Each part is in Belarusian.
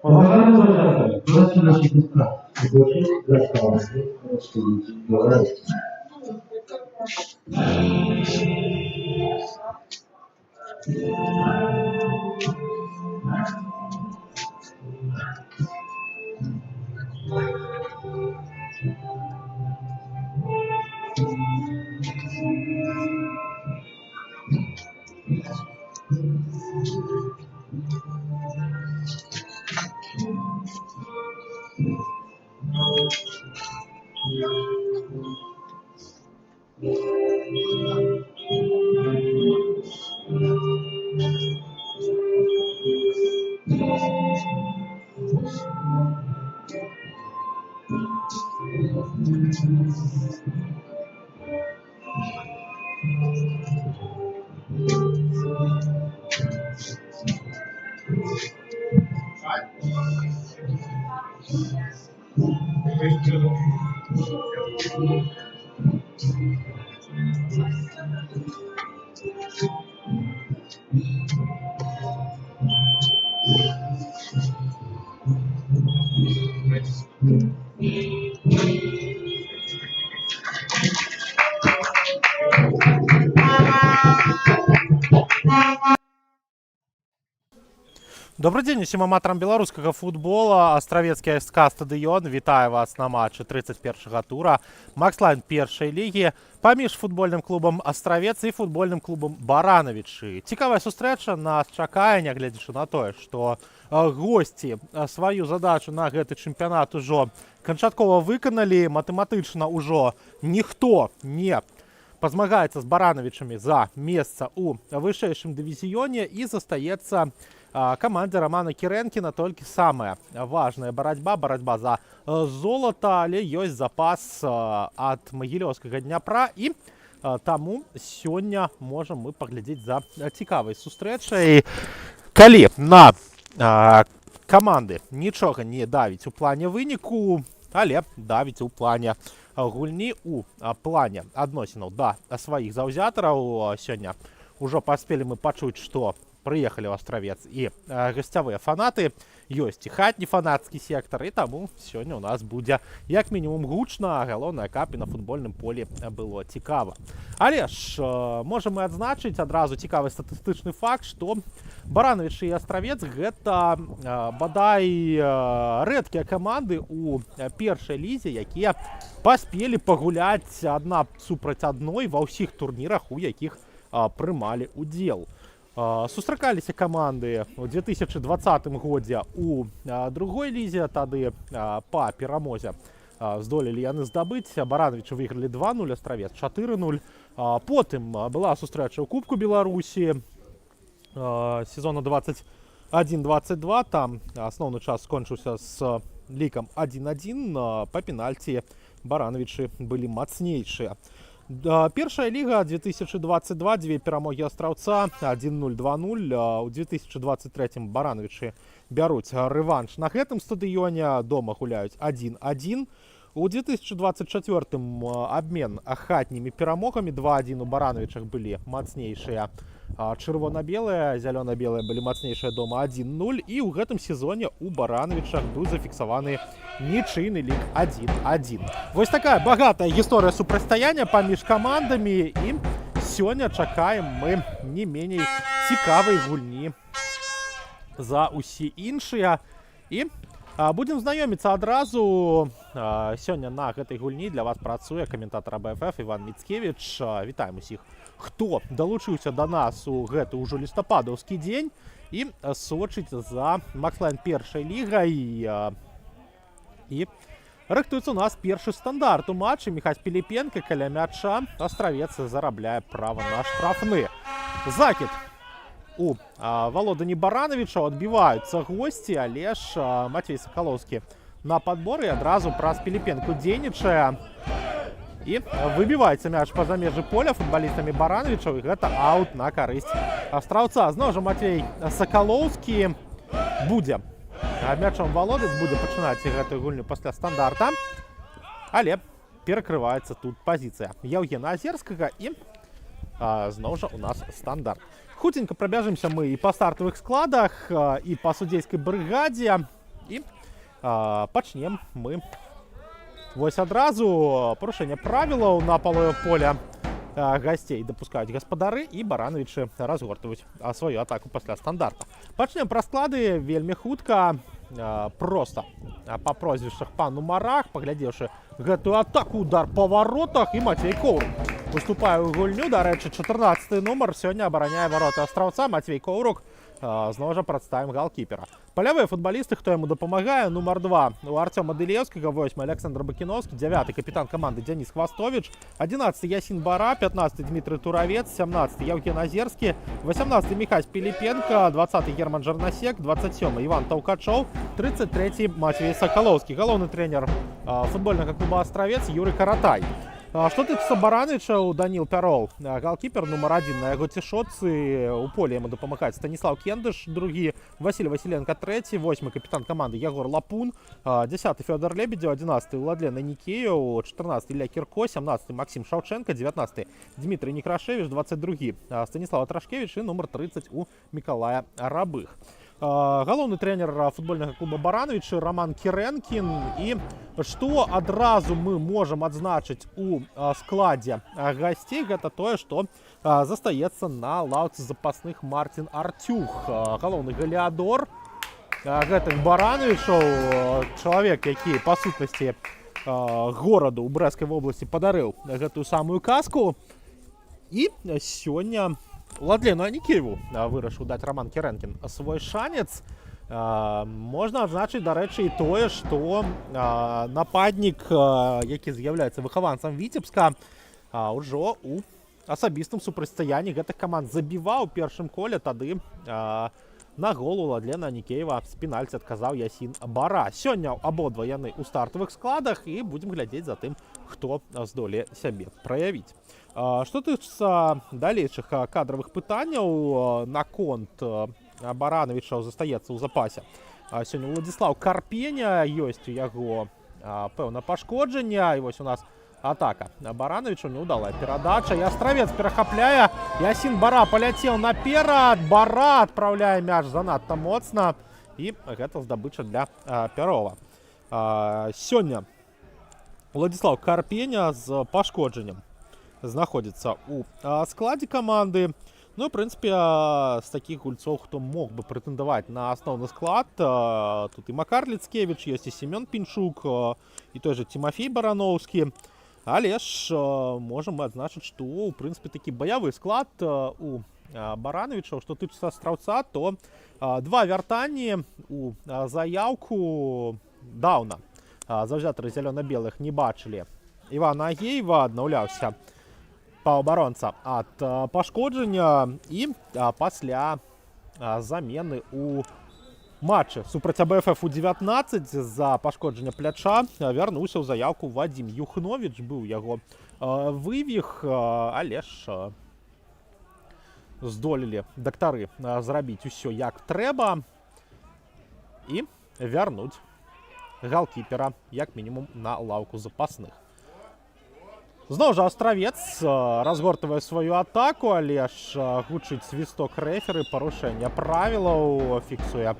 Уважаемые гости, наши гости, приглашение для оставаться, говорить. Добрый дзень усім аматарам беларускага футбола. Астравецкі СК стадыён вітае вас на матчы 31-го тура Макслайн першай лігі паміж футбольным клубам Астравец і футбольным клубам Баранавічы. Цікавая сустрэча нас чакае, нягледзячы на тое, што госці сваю задачу на гэты чэмпіянат ужо канчаткова выканалі. Матэматычна ўжо ніхто не пазмагаецца з Баранавічамі за месца ў вышэйшым дывізіёне і застаецца команде Романа Кірэнкіна толькі самая важная барацьба за золата, але ёсць запас ад магілёўскага Дняпра, і таму сёння можам мы паглядзець за цікавай сустрэчай. Калі на каманды нічога не давіць у плане выніку, але давіць у плане гульні, у плане адносінаў да сваіх заўзятараў. Сёння ўжо паспелі мы пачуць, што прыехалі ў Астравец і гасцявыя фанаты, ёсць і хатні фанацкі сектар, і таму сёння ў нас будзе як мінімум гучна, галоўнае, каб і на футбольным полі было цікава. Але ж можам мы адзначыць адразу цікавы статыстычны факт, што Баранавічы і Астравец гэта бадай рэдкія каманды ў першай лізе, якія паспелі пагуляць адна супраць адной ва ўсіх турнірах, у якіх прымалі ўдзел. Сустракаліся каманды ў 2020 годзе у другой лізе, тады па перамозе здолелі яны здабыць. Баранавічы выйгралі 2-0, Астравец 4-0. Потым была сустрэча ў Кубку Беларусі сезона 21-22, там асноўны час скончыўся з лікам 1-1, па пенальці Баранавічы былі мацнейшыя. Першая ліга 2022, две перамогі Астраўца 1-0, 2-0. У 2023 Баранавічы бяруць рэванш на гэтым стадыёне, дома гуляюць 1-1. У 2024 абмен хатнімі перамогамі 2-1. У Баранавічах былі мацнейшыя чырвона-белыя, зялёна-белыя былі мацнейшыя дома 1-0. І ў гэтым сезоне у Баранавічах быў зафіксаваны нічыйны лік 1-1. Вось такая багатая гісторыя супрацьстаяння паміж камандамі, і сёння чакаем мы не меней цікавай гульні за ўсе іншыя. І будзем знаёміцца адразу. Сёння на гэтай гульні для вас працуе каментатар АБФ Іван Міцкевіч. Вітаем усіх, хто далучыўся да нас у гэты ўжо лістападаўскі дзень і сочыць за Макслайн першай лігай. І рыхтуецца у нас першы стандарт у матчы. Міхась Піліпенка каля мяча. Астравец зарабляе права на штрафны. Закід у Валодані Баранавіча, адбіваюцца госці, але ж Матвей Сакалоўскі на падбор і адразу праз Піліпенку дзейнічае. І выбіваецца мяч па-за межы поля футбалістамі Баранавічаў, і гэта аут на карысць Астраўца. Зноў жа Матвей Сакалоўскі будзе мячом валодаць, будзе пачынаць гэтую гульню пасля стандарта, але перакрываецца тут пазіцыя Яўгена Азерскага, і зноў жа у нас стандарт. Хутенька прабяжымся мы і па стартавых складах, і па судзейскай брыгадзе, і пачнем мы вось адразу. Парушэнне правілаў на палове поля гасцей дапускаюць гаспадары, і баранавічы разгортваюць сваю атаку пасля стандарта. Пачнем пра склады вельмі хутка, проста па прозвішчах, па нумарах, паглядзеўшы гэтую атаку, удар па варотах, і Мацвей Коўрук выступае ў гульню. Дарэчы, 14-й нумар сёння абараняе вароты астраўца. Мацвей Коўрук. Зноў жа прадставім галкіпера. Палявыя футбалісты, хто яму дапамагае: нумар 2 у Артёма Дылеўскага, 8 Александр Бакіноўскі, 9 капітан каманды Дзяніс Хвастовіч, 11 Ясін Бара, 15 Дмітрый Туравец, 17 Яўген Азерскі, 18 Міхась Піліпенка, 20 Герман Жарнасек, 27 Іван Таўкачоў, 33 Мацвей Сакалоўскі. Галоўны трэнер футбольнага клуба Астравец Юрый Каратай. Што тычыцца баранавічаў, Даніл Пярол, галкіпер нумар 1 на яго цішотцы. У полі яму дапамагаць Станіслаў Кендыш, 2 Васіль Васіленка, 3 8 капітан каманды Ягор Лапун, 10 Фёдор Лебедзеў, 11 Владлен Аникеев, 14 Ілля Кірко, 17 Максим Шаўченка, 19 Дмітрый Некрашевіч, 22 Станіслав Трашкевіч і нумар 30 у Мікалая Рабых. Галоўны трэнер футбольнага клуба баранавічы Роман Кірэнкін. І што адразу мы можам адзначыць у складзе гасцей, гэта тое, што застаецца на лаўцы запасных Мартин Артюх, галоўны галеадор гэтых баранавічаў, чалавек, які па сутнасці гораду ў Брэскай вобласці падарыў гэтую самую казку. І сёння Владлену Аникееву вырашыў даць Роман Кірэнкін свой шанец. Можна адзначыць, дарэчы, і тое, што нападнік, які з'яўляецца выхаванцам Віцебска, ўжо у асабістым супрацьстаянні гэтых каманд забіваў у першым коле. Тады на гол у Владлена Аникеева з пенальці адказаў Ясін Бара. Сёння абодва яны ў стартавых складах, і будзем глядзець за тым, хто здолее сябе праявіць. Што тычыцца далейшых кадравых пытанняў, наконт баранавічаў застаецца ў запасе сёння Владзіслаў Карпеня. Ёсць у яго пэўна пашкоджанне, і вось у нас атака баранавічаў, неўдалая перадача, і Астравец перахапляе. Ясін Бара паляцеў наперад, Бара адпраўляе мяч занадта моцна, і гэта здабыча для Пярова. Сёння Владзіслаў Карпеня з пашкоджаннем знаходзіцца ў складзе каманды. Ну, в прынцыпе, з такіх гульцоў, хто мог бы прэтэндаваць на асноўны склад, тут і Макар Ліцкевіч, ёсць і Семён Пінчук, і той же Тимофей Барановскі. Але ж можам мы адзначыць, што, у прынцыпе, такі баявы склад у баранавічаў. Што тычыцца астраўца, то два вяртанні у заяўку даўна заўзятары зялёна-белых не бачылі Івана Агеева. Аднаўляўся паўабаронца ад пашкоджання, і пасля замены у матчы супраць АБФ У-19 з-за пашкоджання пляча вярнуўся ў заяўку Вадзім Юхновіч. Быў яго вывіх, але ж здолелі дактары зрабіць усё як трэба і вярнуць галкіпера як мінімум на лаўку запасных. Зноў жа Астравец разгортвае сваю атаку, але ж гучыць свісток рэферы, парушэнне правілаў фіксуе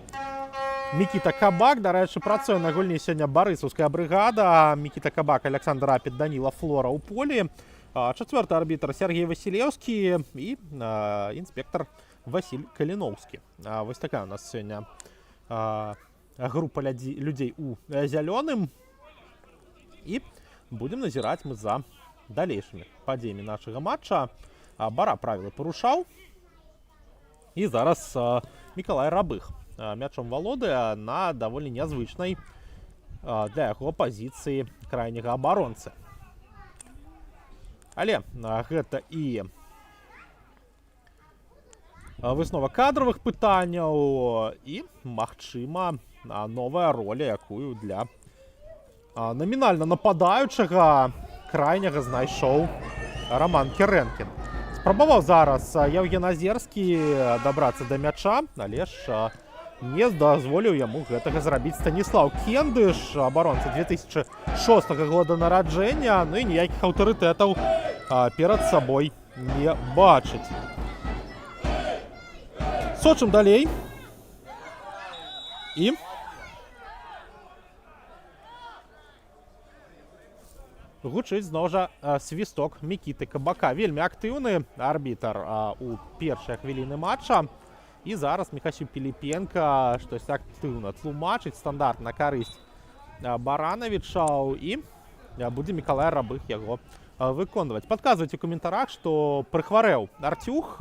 Мікіта Кабак. Дарэчы, працуе на гульні сёння барысаўская брыгада. Мікіта Кабак, Александр Апет, Даніла Флора ў полі. Чацвёрты арбітр Сергей Васілеўскі і інспектор Васіль Каліноўскі. Вось такая у нас сёння група людзей у зялёным. І будзем назіраць мы за далейшымі падзеямі нашага матча. Бара правілы парушаў, і зараз Мікалай Рабых мячом валодае на даволі нязвычнай для яго пазіцыі крайняга абаронцы. Але гэта і выснова кадравых пытанняў, і, магчыма, новая роля, якую для намінальна нападаючага крайняга знайшоў Роман Кірэнкін. Спрабаваў зараз Яўген Азерскі дабрацца да мяча, але ж не дазволіў яму гэтага зрабіць Станіслаў Кендыш, абаронца 2006 года нараджэння. Ну і ніякіх аўтарытэтаў перад сабой не бачыць. Сочым далей. І гучыць зноў жа свісток Мікіты Кабака. Вельмі актыўны арбітр у першыя хвіліны матча. І зараз Міхасю Піліпенка штось актыўна тлумачыць стандарт на карысць Баранавіча, і будзе Мікалай Рабых яго выконваць. Падказвайце у каментарах, што прыхварэў Артюх.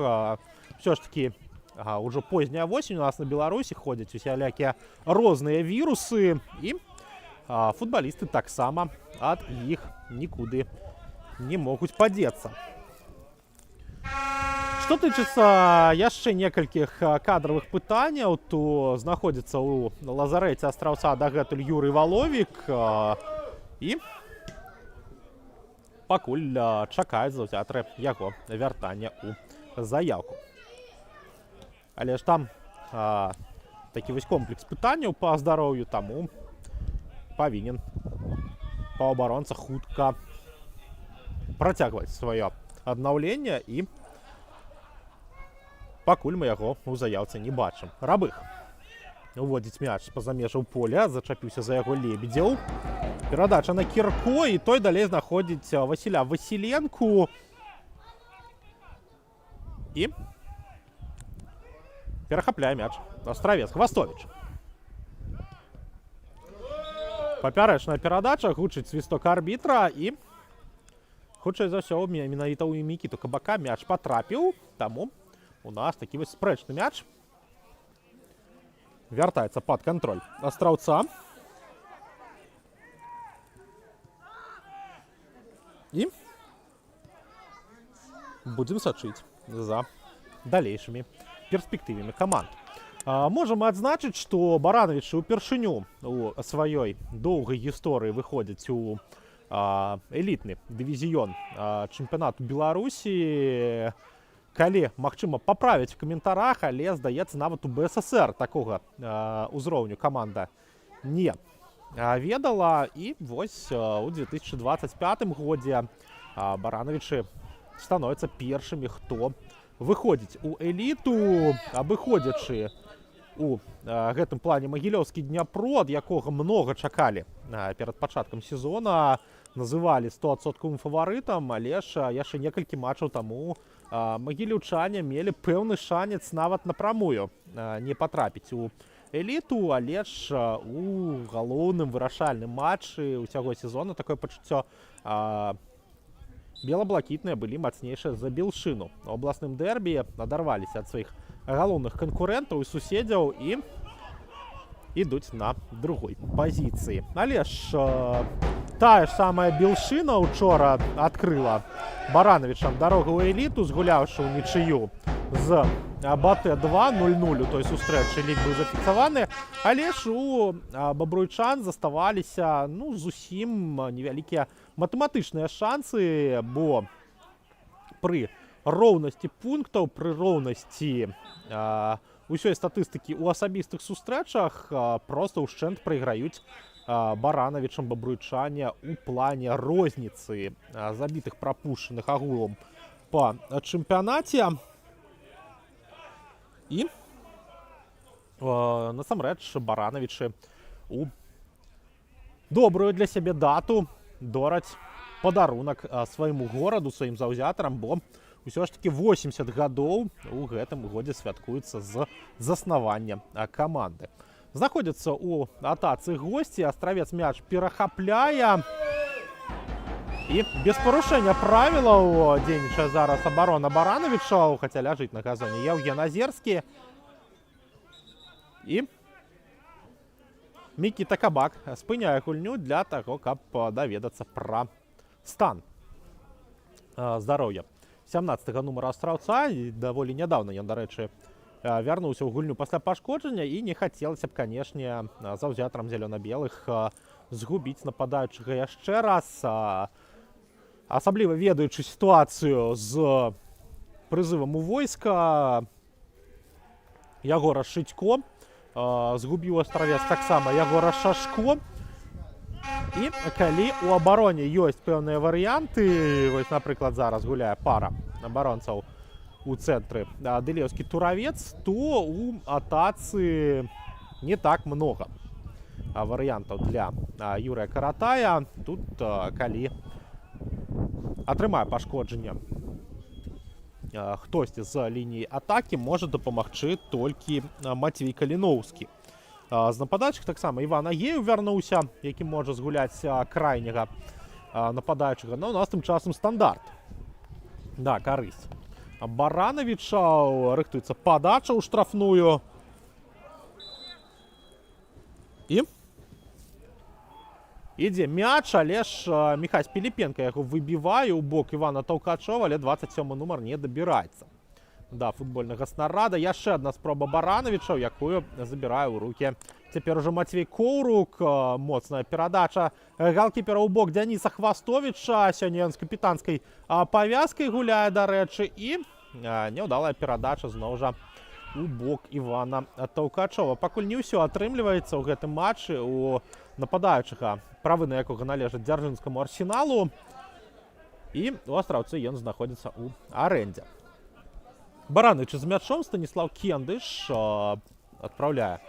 Всё ж такі ўжо позняя восень у нас на Беларусі, ходзяць усялякія розныя вірусы, і футбалісты таксама ад іх нікуды не могуць падзецца. Што тычыцца яшчэ некалькіх кадравых пытанняў, то знаходзіцца ў лазарэце Астраўца дагэтуль Юрый Валовік, і пакуль чакаюць заўзятары яго вяртання ў заяўку. Але ж там такі вось комплекс пытанняў па здароўю, таму павінен паўабаронца хутка працягваць сваё аднаўленне, і пакуль мы яго ў заяўцы не бачым. Рабых уводзіць мяч па-за межаў поля, зачапіўся за яго Лебедзеў. Перадача на Кірко, і той далей знаходзіць Васіля Васіленку. І перахапляе мяч Астравец. Хвастовіч. Папярэчная перадача, гучыць свісток арбітра, і хутчэй за ўсё менавіта ў Мікіту Кабака мяч патрапіў, таму у нас такі вось спрэчны мяч. Вяртаецца пад кантроль Астраўца. І будзем сачыць за далейшымі перспектывамі каманд. Можам адзначыць, што Баранавічы ўпершыню у сваёй доўгай гісторыі выходзяць у элітны дывізіён чэмпіянату Беларусі. Калі, магчыма, паправіць у каментарах, але, здаецца, нават у БССР такога ўзроўню каманда не ведала. І вось у 2025 годзе Баранавічы становяцца першымі, хто выходзіць у эліту, абыходзячы у гэтым плане магілёўскі Дняпро, ад якога многа чакалі перад пачаткам сезона, называлі 100% фаварытам, але ж яшчэ некалькі матчаў таму магілёўчане мелі пэўны шанец нават напрамую не патрапіць у эліту, але ж у галоўным вырашальным матчы ўсяго сезона такое пачуццё белаблакітныя былі мацнейшыя за Белшыну. У абласным дэрбі адарваліся ад сваіх галоўных канкурэнтаў і суседзяў і ідуць на другой пазіцыі. Але ж тая ж самая Белшына учора адкрыла Баранавічам дарогу ў эліту, згуляўшы ў нічыю з БТ-2 0-0 у той сустрэчы, лік быў зафіксаваны, але ж у бабруйчан заставаліся зусім невялікія матэматычныя шансы, бо пры роўнасці пунктаў, пры роўнасці ўсёй статыстыкі ў асабістых сустрэчах проста ўшчэнт прайграюць Баранавічам бабруйчане ў плане розніцы забітых прапушчаных агулам па чэмпіянаце. І насамрэч Баранавічы у добрую для сябе дату дораць падарунак свайму гораду, сваім заўзятарам, бо ўсё ж такі 80 гадоў у гэтым годзе святкуецца з заснавання каманды. Знаходзяцца ў атацы госці, Астравец мяч перахапляе. І без парушэння правілаў дзейнічае зараз абарона Баранавіча, хаця ляжыць на газоне Яўген Азерскі. І Мікіта Кабак спыняе гульню для таго, каб даведацца пра стан здароўя 17-га нумара Астраўца. Даволі нядаўна ён, дарэчы, вярнуўся ў гульню пасля пашкоджання, і не хацелася б, канешне, заўзятарам зялёна-белых згубіць нападаючага яшчэ раз, асабліва ведаючы сітуацыю з прызывам у войска Ягора Шытько. Згубіў Астравец таксама Ягора Шашко. І калі ў абароне ёсць пэўныя варыянты, вось, напрыклад, зараз гуляе пара абаронцаў у цэнтры Дылеўскі, Туравец, то у атацы не так много варыянтаў для Юрыя Каратая. Тут, калі атрымае пашкоджанне хтосьці з лініі атакі, можа дапамагчы толькі Мацвей Каліноўскі. З нападаючых таксама Іван Агеў вярнуўся, які можа згуляць крайняга нападаючага. Но у нас тым часам стандарт. Да, карысць Барановича, рыхтуецца падача ў штрафную. І ідзе мяч, але ж Міхась Піліпенка яго выбівае ў бок Івана Таўкачова, але 27 нумар не дабіраецца да футбольнага снарада. Яшчэ адна спроба Барановича, якую забірае ў рукі цяпер ужо Мацвей Коўрук. Моцная перадача галкіпера ў бок Дзяніса Хвастовіча. Сёння ён з капітанскай павязкай гуляе, дарэчы, і няўдалая перадача зноў жа у бок Івана Таўкачова. Пакуль не ўсё атрымліваецца ў гэтым матчы у нападаючага, правы на якога належаць дзяржынскаму Арсеналу, і у Астраўцы ён знаходзіцца ў арэндзе. Баранович з мячом, Станіслав Кендыш адпраўляе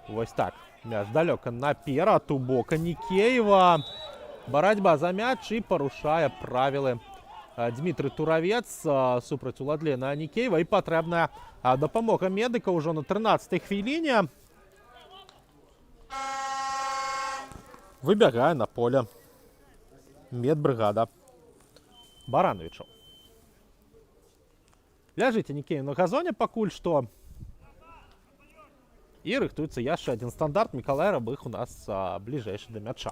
вось так мяч далёка наперад у бок Анікеева. Барацьба за мяч і парушае правілы Дмітрый Туравец супраць Уладлена Анікеева, і патрэбная дапамога медыка ўжо на 13-й хвіліне. Выбягае на поле медбрыгада Барановичаў. Ляжыць Анікеев на газоне пакуль што. І рыхтуецца яшчэ адзін стандарт. Мікалай Рабых у нас бліжэйшы да мяча.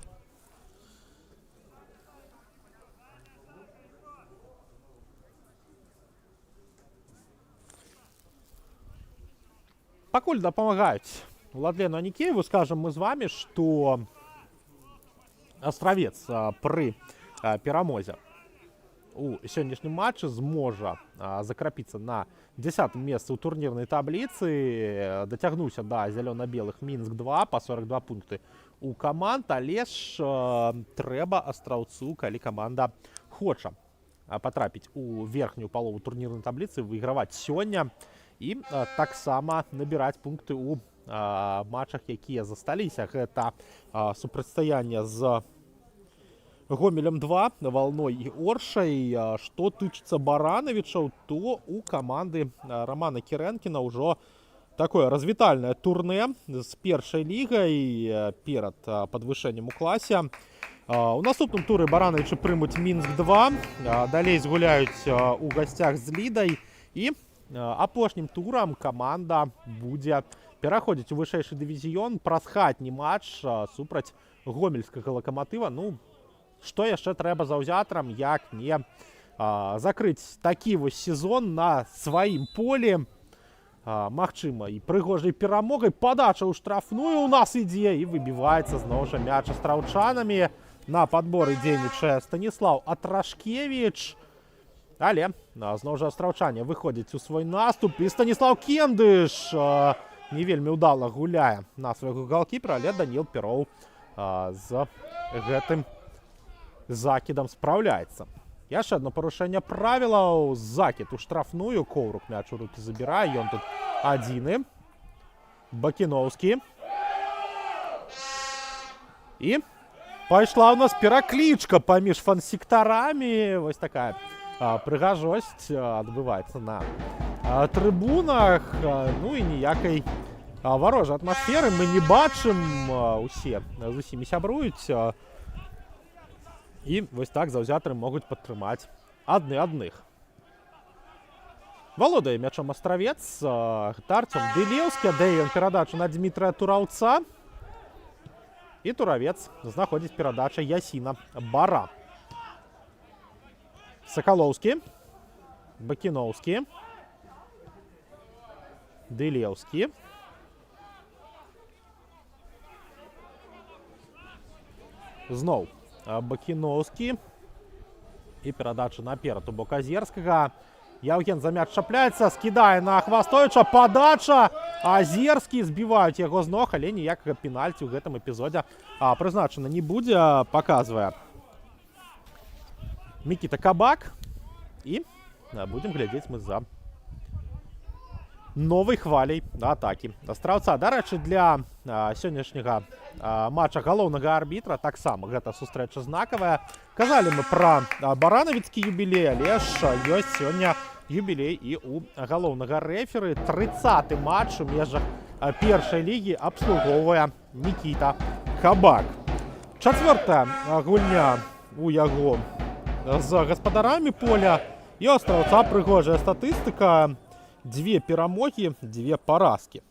Пакуль дапамагаюць Уладлену Анікееву, скажам мы з вами, што Астравец пры перамозе у сённяшнім матчы зможа закрапіцца на 10-м месцы ў турнірнай табліцы. Дацягнуўся да зялёна-белых Мінск-2 па 42 пункты у каманд, але ж трэба Астраўцу, калі каманда хоча патрапіць у верхнюю палову турнірнай табліцы, выйграваць сёння і таксама набіраць пункты ў матчах, якія засталіся. Гэта супрацьстаянне з Гомелем 2, Валной і Оршай. Што тычыцца Барановичаў, то у каманды Романа Кірэнкіна ўжо такое развітальнае турнэ з першай лігай перад падвышэннем у класе. У наступным туры Барановичы прымуць Мінск-2, далей згуляюць у гасцях з Лідай, і апошнім турам каманда будзе пераходзіць у вышэйшы дывізіён праз хатні матч супраць гомельскага Лакаматыва. Ну, што яшчэ трэба заўзятарам, як не закрыць такі вось сезон на сваім полі. Магчыма, і прыгожай перамогай. Падача ў штрафную у нас ідзе, і выбіваецца зноў жа мяч астраўчанамі. На падборы дзейнічае Станіслав Атрашкевіч. Але зноў жа астраўчане выходзяць у свой наступ, і Станіслав Кендыш не вельмі ўдала гуляе на свайго галкіпера, але Даніл Пероў з гэтым закідам спраўляецца. Яшчэ одно парушэнне правілаў. Закід у штрафную. Коўрук мяч у рукі забірае. Ён тут адзіны. Бакіноўскі. І пайшла у нас пераклічка паміж фан-сектарамі. Вось такая прыгажосць адбываецца на трыбунах. Ну і ніякай варожай атмасферы мы не бачым. Усе з усімі сябруюць. І вось так заўзятары могуць падтрымаць адны адных. Валодае мячом Астравец. Артём Дылеўскі аддае ён перадачу на Дмітрая Тураўца. І Туравец знаходзіць перадача Ясіна Бара. Сакалоўскі. Бакіноўскі. Дылеўскі. Зноў Бакіноўскі. І перадача наперад у бок Азерскага. Яўген за мяч чапляецца, скідае на Хвастовіча. Падача. Азерскі збіваюць яго з ног, але ніякага пенальці ў гэтым эпізодзе прызначана не будзе, паказвае Мікіта Кабак. І будзем глядзець мы за новай хваляй атакі астраўца. Дарэчы, для сённяшняга матча галоўнага арбітра таксама гэта сустрэча знакавая. Казалі мы пра баранавіцкі юбілей, але ж ёсць сёння юбілей і у галоўнага рэферы. 30-й матч у межах першай лігі абслугоўвае Нікіта Хабак. Чацвёртая гульня у яго з гаспадарамі поля, і у астраўца прыгожая статыстыка. 2 перамогі, 2 паразкі.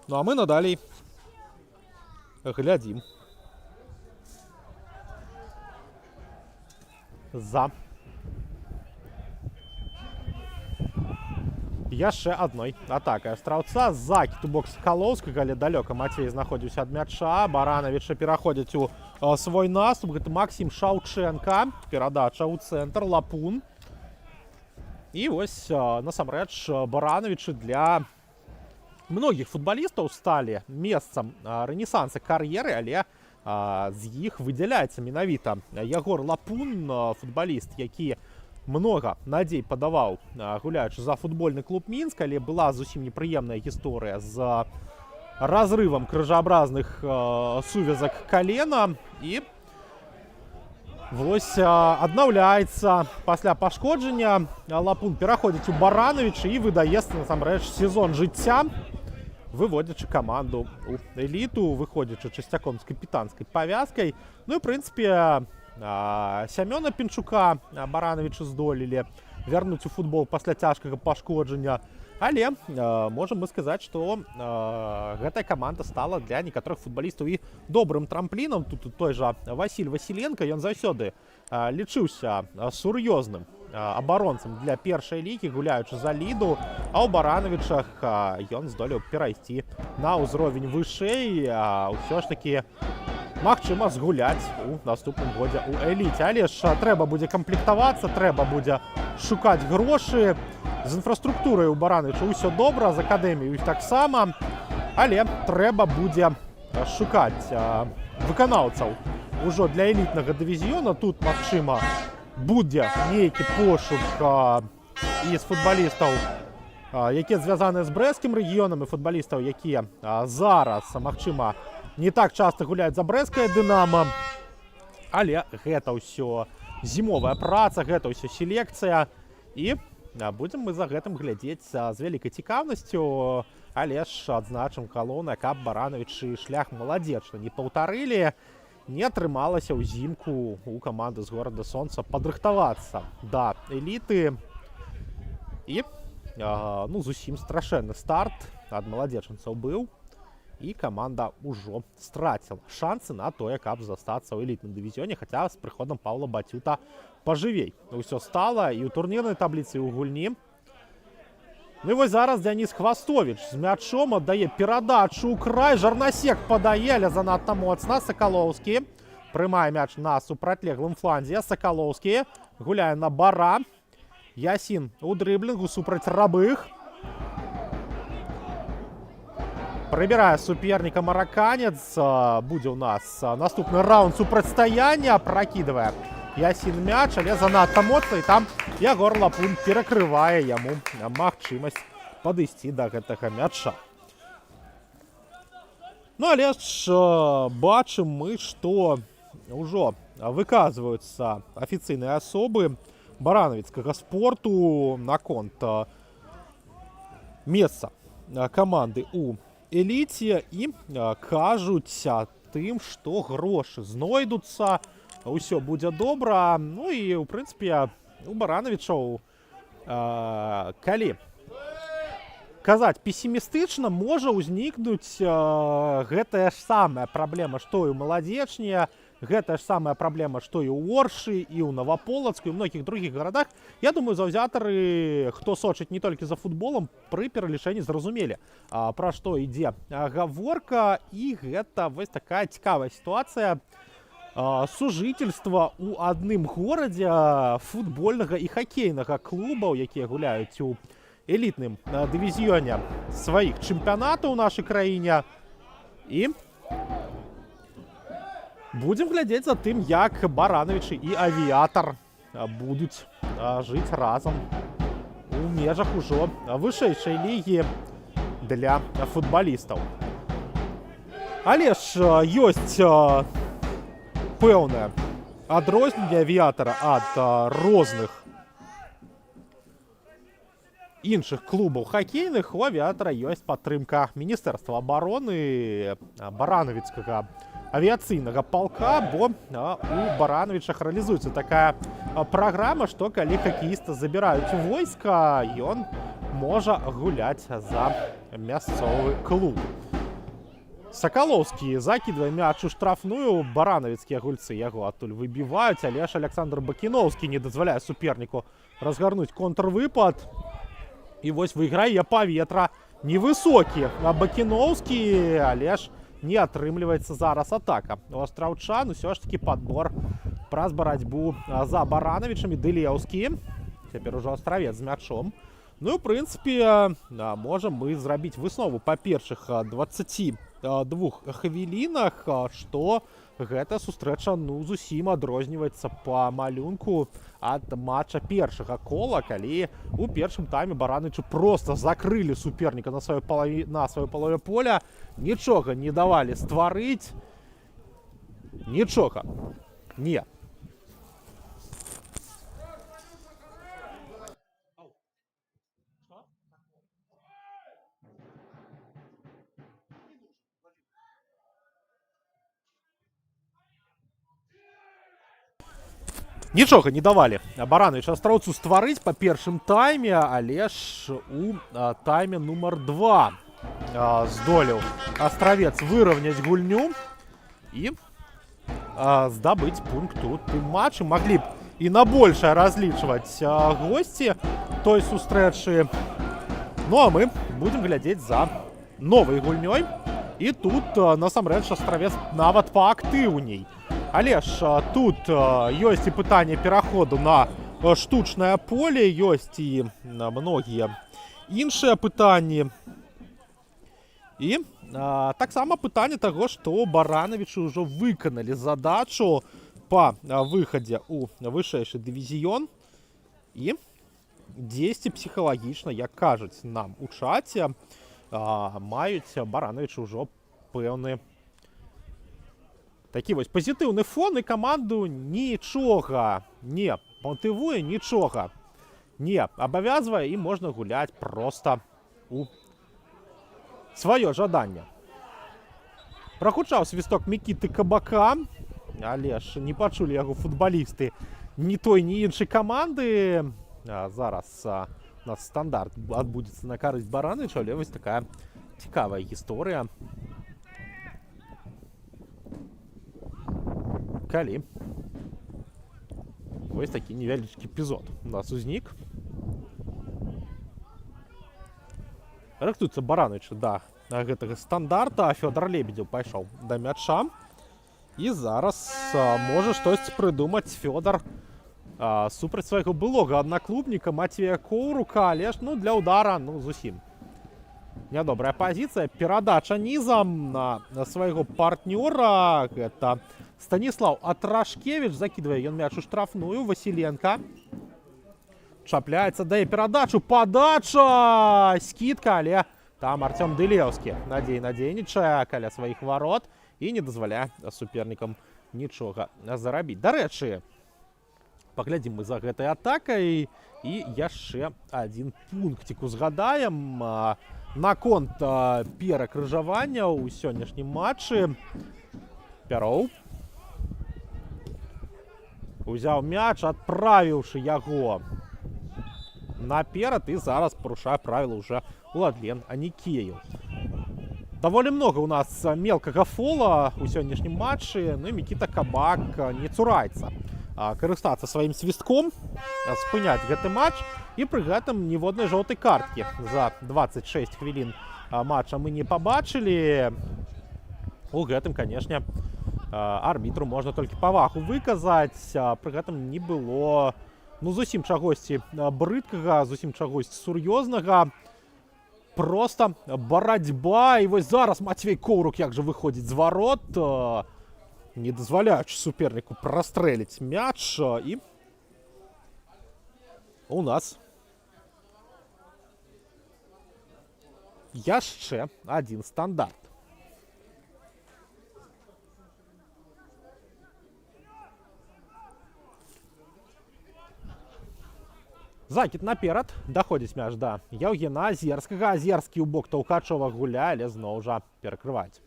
Ну а мы надалей глядзім за яшчэ адной атакай астраўца. Закід у бок Сакалоўскага, але далёка Мацвей знаходзіўся ад мяча. Баранавіча пераходзіць у свой наступ. Гэта Максім Шаўчэнка. Перадача ў цэнтр, Лапун. І вось насамрэч Баранавічы для многіх футбалістаў сталі месцам рэнесанса кар'еры, але з іх выдзяляецца менавіта Ягор Лапун, футбаліст, які много надзей падаваў, гуляючы за футбольны клуб Мінск, але была зусім непрыемная гісторыя з разрывам крыжаабразных сувязак калена, і вось аднаўляецца пасля пашкоджання. Лапун пераходзіць у Баранавіча і выдаецца насамрэч сезон жыцця, выводзячы каманду ў эліту, выходзячы часцяком з капітанскай павязкай. Ну і, ў прынцыпе, Сямёна Пінчука Баранавічы здолелі вярнуць у футбол пасля цяжкага пашкоджання. Але можам мы сказаць, што гэтая каманда стала для некаторых футбалістаў і добрым трамплінам. Тут той жа Васіль Васіленка, ён заўсёды лічыўся сур'ёзным абаронцам для першай лігі, гуляючы за Ліду, а ў Баранавічах ён здолеў перайсці на ўзровень вышэй, ўсё ж такі магчыма згуляць у наступным годзе ў эліце. Але ж трэба будзе камплектавацца, трэба будзе шукаць грошы. З інфраструктурай у Баранавіча ўсё добра, з акадэміяй іх таксама, але трэба будзе шукаць выканаўцаў ужо для элітнага дывізіёна. Тут, магчыма, будзе нейкі пошук і з футбалістаў, якія звязаны з брэсцкім рэгіёнам, і футбалістаў, якія зараз, магчыма, не так часта гуляюць за брэсцкае Дынама. Але гэта ўсё зімовая праца, гэта ўсё селекцыя, і будзем мы за гэтым глядзець з вялікай цікаўнасцю. Але ж адзначым галоўнае, каб Баранавічы шлях маладзечна не паўтарылі. Не атрымалася ўзімку у каманды з горада Сонца падрыхтавацца да эліты. І зусім страшэнны старт ад маладзечанцаў быў. І каманда ўжо страціла шансы на тое, каб застацца ў элітным дывізіёне, хаця з прыходам Паўла Бацюта пажывей ўсё стала і ў турнірнай табліцы, і ў гульні. Ну і вось зараз Дзяніс Хвастовіч з мячом аддае перадачу ў край. Жарнасек падае, але занадта моцна. Сакалоўскі прымае мяч на супрацьлеглым фланзе. Сакалоўскі гуляе на Бара. Ясін у дрыблінгу супраць Рабых. Прыбірае суперніка мараканец. Будзе ў нас наступны раунд супрацьстаяння. Пракідвае Ясін мяч, але занадта моцна, і там Ягор Лапун перакрывае яму магчымасць падысці да гэтага мяча. Ну, але ж бачым мы, што ўжо выказваюцца афіцыйныя асобы баранавіцкага спорту наконт месца каманды у эліце і кажуць тым, што грошы знойдуцца, ўсё будзе добра. Ну і, ў прынцыпе, у Баранавічаў, калі казаць песімістычна, можа ўзнікнуць гэтая ж самая праблема, што і ў маладзечні, гэтая ж самая праблема, што і ў Оршы, і ў Наваполацку, і ў многіх другіх гарадах. Я думаю, заўзятары, хто сочыць не толькі за футболам, пры пералічэнні зразумелі, пра што ідзе гаворка. І гэта вось такая цікавая сітуацыя сужительства ў адным горадзе футбольнага і хакейнага клубаў, якія гуляюць у элітным дывізіёне сваіх чэмпіянатаў у нашай краіне. І будзем глядзець за тым, як Барановичы і Авіятар будуць жыць разам у межах ужо вышэйшай лігі для футбалістаў. Але ж ёсць пэўнае адрозненне Авіятара ад розных іншых клубаў хакейных. У Авіатара ёсць падтрымка Міністэрства абароны, баранавіцкага авіяцыйнага палка, бо у Барановичах рэалізуецца такая праграма, што калі хакеіста забіраюць у войска, ён можа гуляць за мясцовы клуб. Сакалоўскі закідвае мяч у штрафную, баранавіцкія гульцы яго адтуль выбіваюць, але ж Александр Бакіноўскі не дазваляе суперніку разгарнуць контрвыпад. І вось выйграе паветра невысокі Бакіноўскі, але ж не атрымліваецца зараз атака. У астраўчан усё ж такі падбор праз барацьбу за Барановичамі. Дылеўскі, цяпер ужо астравец з мячом. Ну і, ў прынцыпе, можам мы зрабіць выснову па першых 22 хвілінах, што гэта сустрэча зусім адрозніваецца па малюнку ад матча першага кола, калі у першым тайме Барановичы проста закрылі суперніка на сваёй палове поля, нічога не давалі стварыць, нічога не. Нічога не давалі Барановичы астраўцу стварыць па першым тайме, але ж у тайме нумар 2 здолеў астравец выраўняць гульню і здабыць пункт у тым матчы. Маглі б і на большае разлічваць госці той сустрэчы. Ну а мы будзем глядзець за новай гульнёй. І тут насамрэч астравец нават паактыўней. Але ж тут ёсць і пытанне пераходу на штучнае поле, ёсць і многія іншыя пытанні. І таксама пытанне таго, што Барановичы ўжо выканалі задачу па выхадзе ў вышэйшы дывізіён. І дзесьці псіхалагічна, як кажуць нам у чаце, маюць Барановичы ўжо пэўны такі вось пазітыўны фон, і каманду нічога не матывуе, нічога не абавязвае, і можна гуляць проста у сваё жаданне. Прагучаў свісток Мікіты Кабака, але ж не пачулі яго футбалісты ні той, ні іншай каманды. Зараз у нас стандарт адбудзецца на карысць Барановича, але вось такая цікавая гісторыя. Калі вось такі невялічкі эпізод у нас узнік. Рыхтуецца Барановичы да гэтага стандарта. Фёдор Лебедзеў пайшоў да мяча. І зараз можа штосьці прыдумаць Фёдор супраць свайго былога аднаклубніка Матвея Коўрука, але ж для ўдара зусім нядобрая пазіцыя. Перадача нізам на свайго партнёра. Гэта Станіслав Атрашкевіч, закідвае ён мяч у штрафную. Васіленка чапляецца, дае перадачу, падача, скідка, але там Артём Дылеўскі надзейна дзейнічае каля сваіх варот і не дазваляе супернікам нічога зарабіць. Дарэчы, паглядзім мы за гэтай атакай і яшчэ адзін пунктик узгадаем наконт перакрыжавання ў сённяшнім матчы. Пяроў узяў мяч, адправіўшы яго наперад, і зараз парушае правіла ўжо Уладлен Анікеев. Даволі много у нас мелкага фола ў сённяшнім матчы. Ну і Мікіта Кабак не цураецца карыстацца сваім свістком, спыняць гэты матч, і пры гэтым ніводнай жоўтай карткі за 26 хвілін матча мы не пабачылі. У гэтым, канешне, арбітру можна толькі павагу выказаць. Пры гэтым не было зусім чагосьці брыдкага, зусім чагосьці сур'ёзнага. Просто барацьба. І вось зараз Матвей Коўрук як жа выходзіць з варот. не дазваляючы суперніку прастрэліць мяч, і у нас яшчэ один стандарт. Закид наперад, даходзіць мяч да Яўгена Азерскага. Азерскі ў бок Таўкачова гуляе, але зноў жа перакрываюць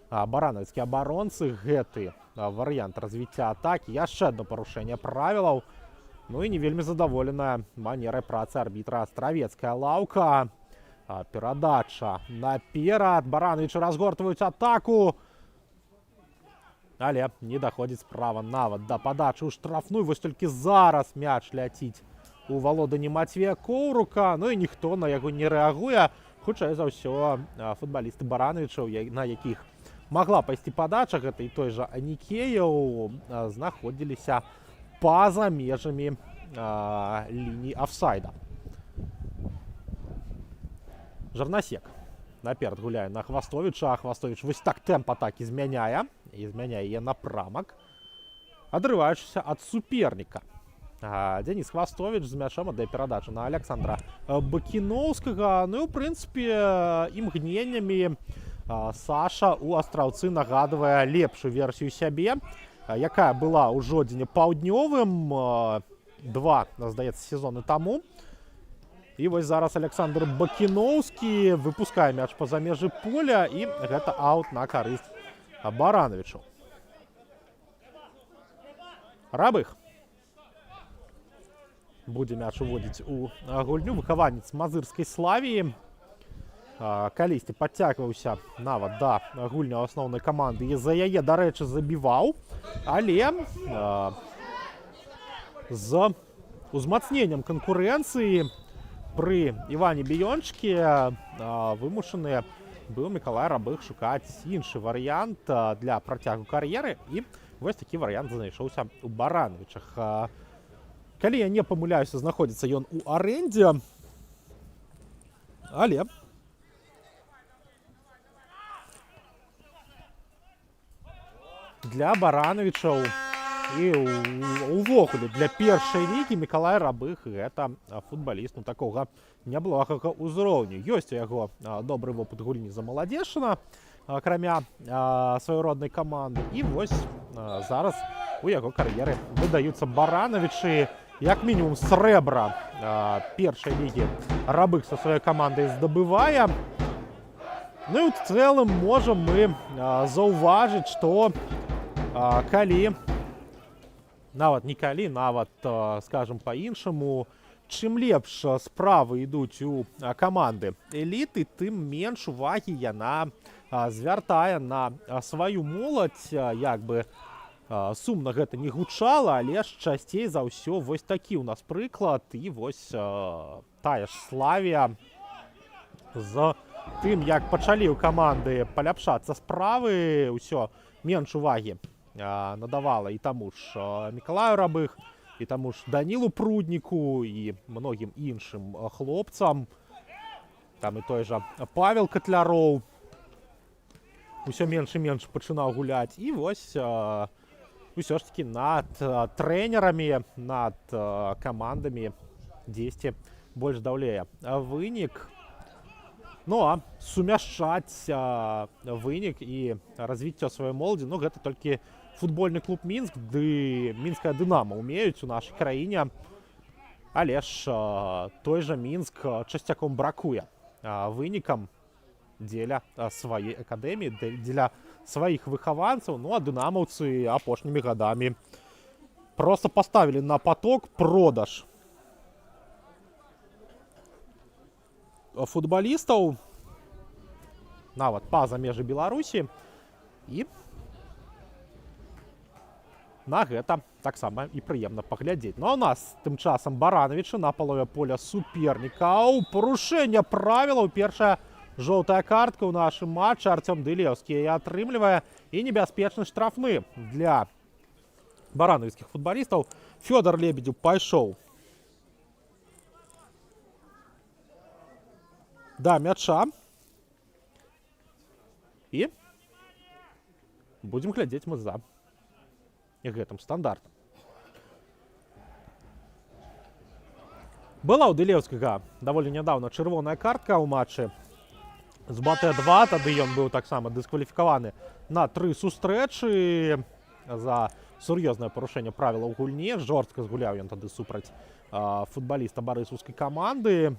баранавіцкія абаронцы гэты варыянт развіцця атакі. Яшчэ одно парушэнне правілаў. Ну і не вельмі задаволеная манерай працы арбітра астравецкая лаўка. Перадача наперад. Барановічы разгортваюць атаку. Але не даходзіць справа нават да падачы ў штрафную. Вось толькі зараз мяч ляціць у валоданні Матвея Коўрука. Ну і ніхто на яго не рэагуе. Хутчэй за ўсё футбалісты барановічаў, на якіх магла пайсці падача, гэта і той жа Анікеяў, знаходзіліся па-за межамі лініі афсайда. Жарнасек наперад гуляе на Хвастовіча. Хвастовіч вось так тэмп атакі змяняе. І змяняе яе напрамак, адрываючыся ад суперніка. Дзеніс Хвастовіч з мячом аддае перадачу на Александра Бакіноўскага. Ну і, ў прынцыпе, імгненнямі Саша у Астраўцы нагадвае лепшую версію сябе, якая была ў Жодзіне паўднёвым 2, здаецца, сезоны таму. І вось зараз Александр Бакіноўскі выпускае мяч па-за межы поля, і гэта аут на карысць Барановичу. Рабых будзе мяч уводзіць у гульню. Выхаванец мазырскай Славіі. Калісьці падцягваўся нават да гульня асноўнай каманды і за яе, дарэчы, забіваў. Але з узмацненнем канкурэнцыі пры Іване Біёнчыке вымушаныя быў Мікалай Рабых шукаць іншы варыянт для працягу кар'еры, і вось такі варыянт знайшоўся у Барановічах. Калі я не памыляюся, знаходзіцца ён у арэндзе, але для Барановічаў і увогуле для першай лігі Мікалай Рабых гэта футбаліст такога неблагага ўзроўню. Ёсць у яго добры вопыт гульні за Маладзешына, акрамя сваёй роднай каманды. І вось зараз у яго кар'еры выдаюцца Барановічы. Як мінімум срэбра першай лігі Рабых са сваёй камандай здабывае. Ну і ў цэлым можам мы заўважыць, што калі, нават не калі, нават, скажам па-іншаму, чым лепш справы ідуць у каманды эліты, тым менш увагі яна звяртае на сваю моладзь. Як бы сумна гэта не гучала, але ж часцей за ўсё вось такі ў нас прыклад. І вось тая ж Славія з тым, як пачалі ў каманды паляпшацца справы, ўсё менш увагі надавала і таму ж Мікалаю Рабых, і таму ж Данілу Прудніку, і многім іншым хлопцам. Там і той жа Павел Катляроў усё менш і менш пачынаў гуляць. І вось усё ж такі над трэнерамі, над камандамі дзесьці больш даўлее вынік. Ну а сумяшчаць вынік і развіццё сваёй моладзі, ну гэта толькі футбольны клуб Мінск ды мінская Дынамо умеюць у нашай краіне. Але ж той жа Мінск часцяком бракуе вынікам дзеля сваёй акадэміі, дзеля сваіх выхаванцаў. Ну а дынамаўцы апошнімі гадамі проста паставілі на поток продаж футбалістаў нават па-за межы Беларусі, і на гэта таксама і прыемна паглядзець. Ну а у нас тым часам Барановічы на палове поля супернікаў. Парушэнне правілаў, першая жоўтая картка ў нашым матчы. Артём Дылеўскі яе атрымлівае, і небяспечны штрафны для барановіцкіх футбалістаў. Фёдор Лебедзев пайшоў да мяча. І будзем глядзець мы за гэтым стандартам. Была ў Дылеўскага даволі нядаўна чырвоная картка ў матчы з БТ-2, тады ён быў таксама дыскваліфікаваны на 3 сустрэчы за сур'ёзнае парушэнне правілаў гульні. Жорстка згуляў ён тады супраць футбаліста барысаўскай каманды.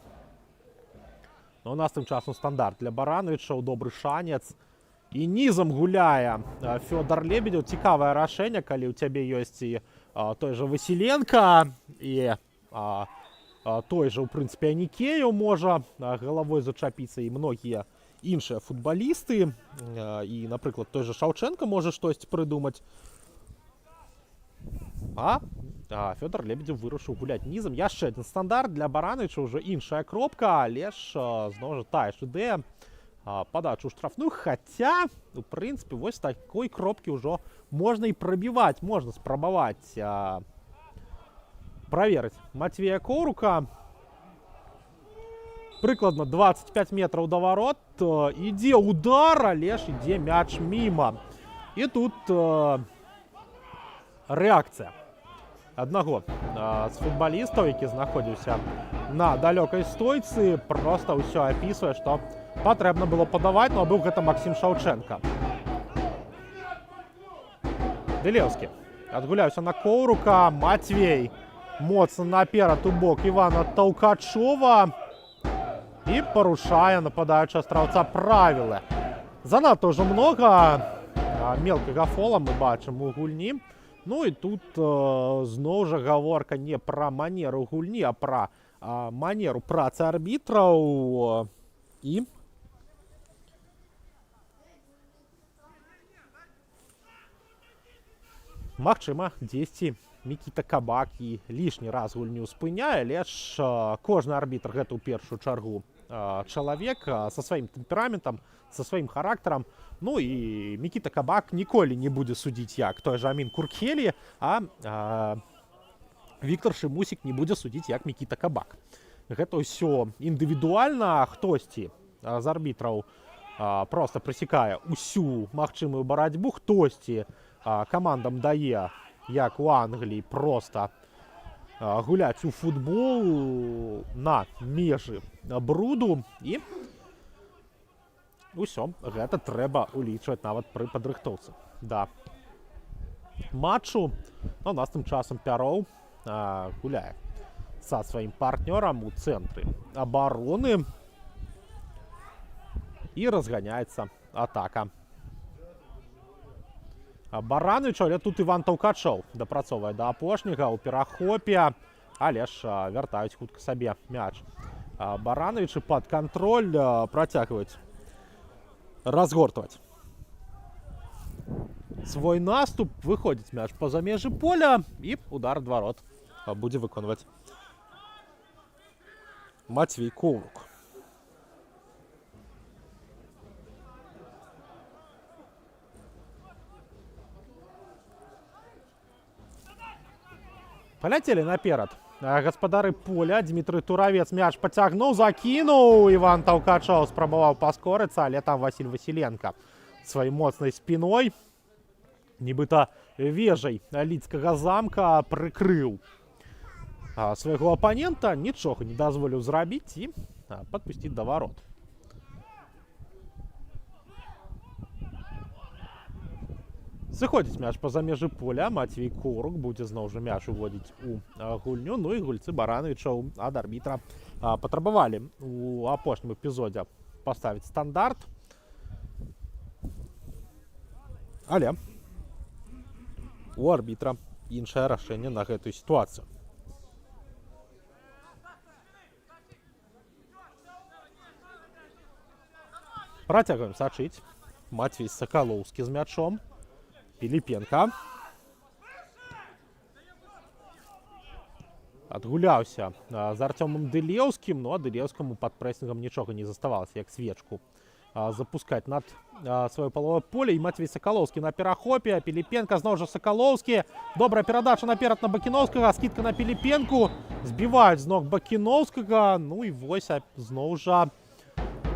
Но у нас тым часам стандарт для Барановича, добры шанец. І нізам гуляе Фёдор Лебедев. Цікавае рашэнне, калі ў цябе ёсць і той жа Васіленка, і той жа, у прынцыпе, Анікеев можа галавой зачапіцца, і многія іншыя футбалісты. І, напрыклад, той жа Шаўчэнка можа штосьці прыдумаць. Фёдор Лебедев вырашыў гуляць нізам. Яшчэ адзін стандарт для Барановича, ўжо іншая кропка, але ж зноў жа тая ж ідэя. Падачу ў штрафную, хаця, у прынцыпе, вось такой кропкі ўжо можна і прабіваць, можна спрабаваць праверыць Матвея Коўрука. Прыкладна 25 метраў да варот. Ідзе удар, але ж ідзе мяч міма. І тут рэакцыя аднаго з футбалістаў, які знаходзіўся на далёкай стойцы, проста ўсё апісвае, што патрэбна было падаваць, но быў гэта Максім Шаўчэнка. Дылеўскі адгуляўся на Коўрука. Матвей моцна наперад у бок Івана Таўкачова і парушае нападаючы астраўца правілы. Занадта ўжо многа мелкага фола мы бачым у гульні. Ну і тут зноў жа гаворка не пра манеру гульні, а пра манеру працы арбітраў. І магчыма, дзесьці Мікіта Кабак і лішні раз гульню спыняе, але ж кожны арбітр гэта ў першую чаргу чалавек са сваім тэмпераментам, са сваім характарам. Ну і Мікіта Кабак ніколі не будзе судзіць як той жа Амін Куркхелі, а Віктор Шымусік не будзе судзіць як Мікіта Кабак. Гэта ўсё індывідуальна. Хтосьці з арбітраў проста прысякае ўсю магчымую барацьбу, хтосьці камандам дае, як у Англіі, проста гуляць у футбол на межы бруду. І ўсё гэта трэба улічваць нават пры падрыхтоўцы да матчу. У нас тым часам Пяров гуляе са сваім партнёрам у цэнтры абароны і разганяецца атака Баранович, але тут Іван Таўкачоў дапрацоўвае да апошняга ў перахопе, але ж вяртаюць хутка сабе мяч. Баранович пад кантроль працягваюць разгортваць свой наступ. Выходзіць мяч па-за межы поля, і удар ад варот будзе выконваць Матвей Коўрук. Паляцелі наперад гаспадары поля. Дмітрый Туравец мяч пацягнуў, закінуў. Іван Таўкачоў спрабаваў паскорыцца, але там Васіль Васіленка сваёй моцнай спіной, нібыта вежай лідскага замка, прыкрыў свайго апанента, нічога не дазволіў зрабіць і падпусціць да варот. Сыходзіць мяч па-за межы поля. Матвей Коўрук будзе зноў жа мяч уводзіць у гульню. Ну і гульцы Барановичаў ад арбітра патрабавалі у апошнім эпізодзе паставіць стандарт. Але у арбітра іншае рашэнне на гэтую сітуацыю. Працягваем сачыць. Матвей Сакалоўскі з мячом. Піліпенка адгуляўся з Артёмам Дылеўскім, но Дылеўскаму пад прэсінгам нічога не заставалася, як свечку запускаць над сваё паловае поле. І Матвей Сакалоўскі на перахопе. Піліпенка, зноў жа Сакалоўскі. Добрая перадача наперад на Бакіноўскага, скідка на Піліпенку. Збіваюць з ног Бакіноўскага. Ну і вось зноў жа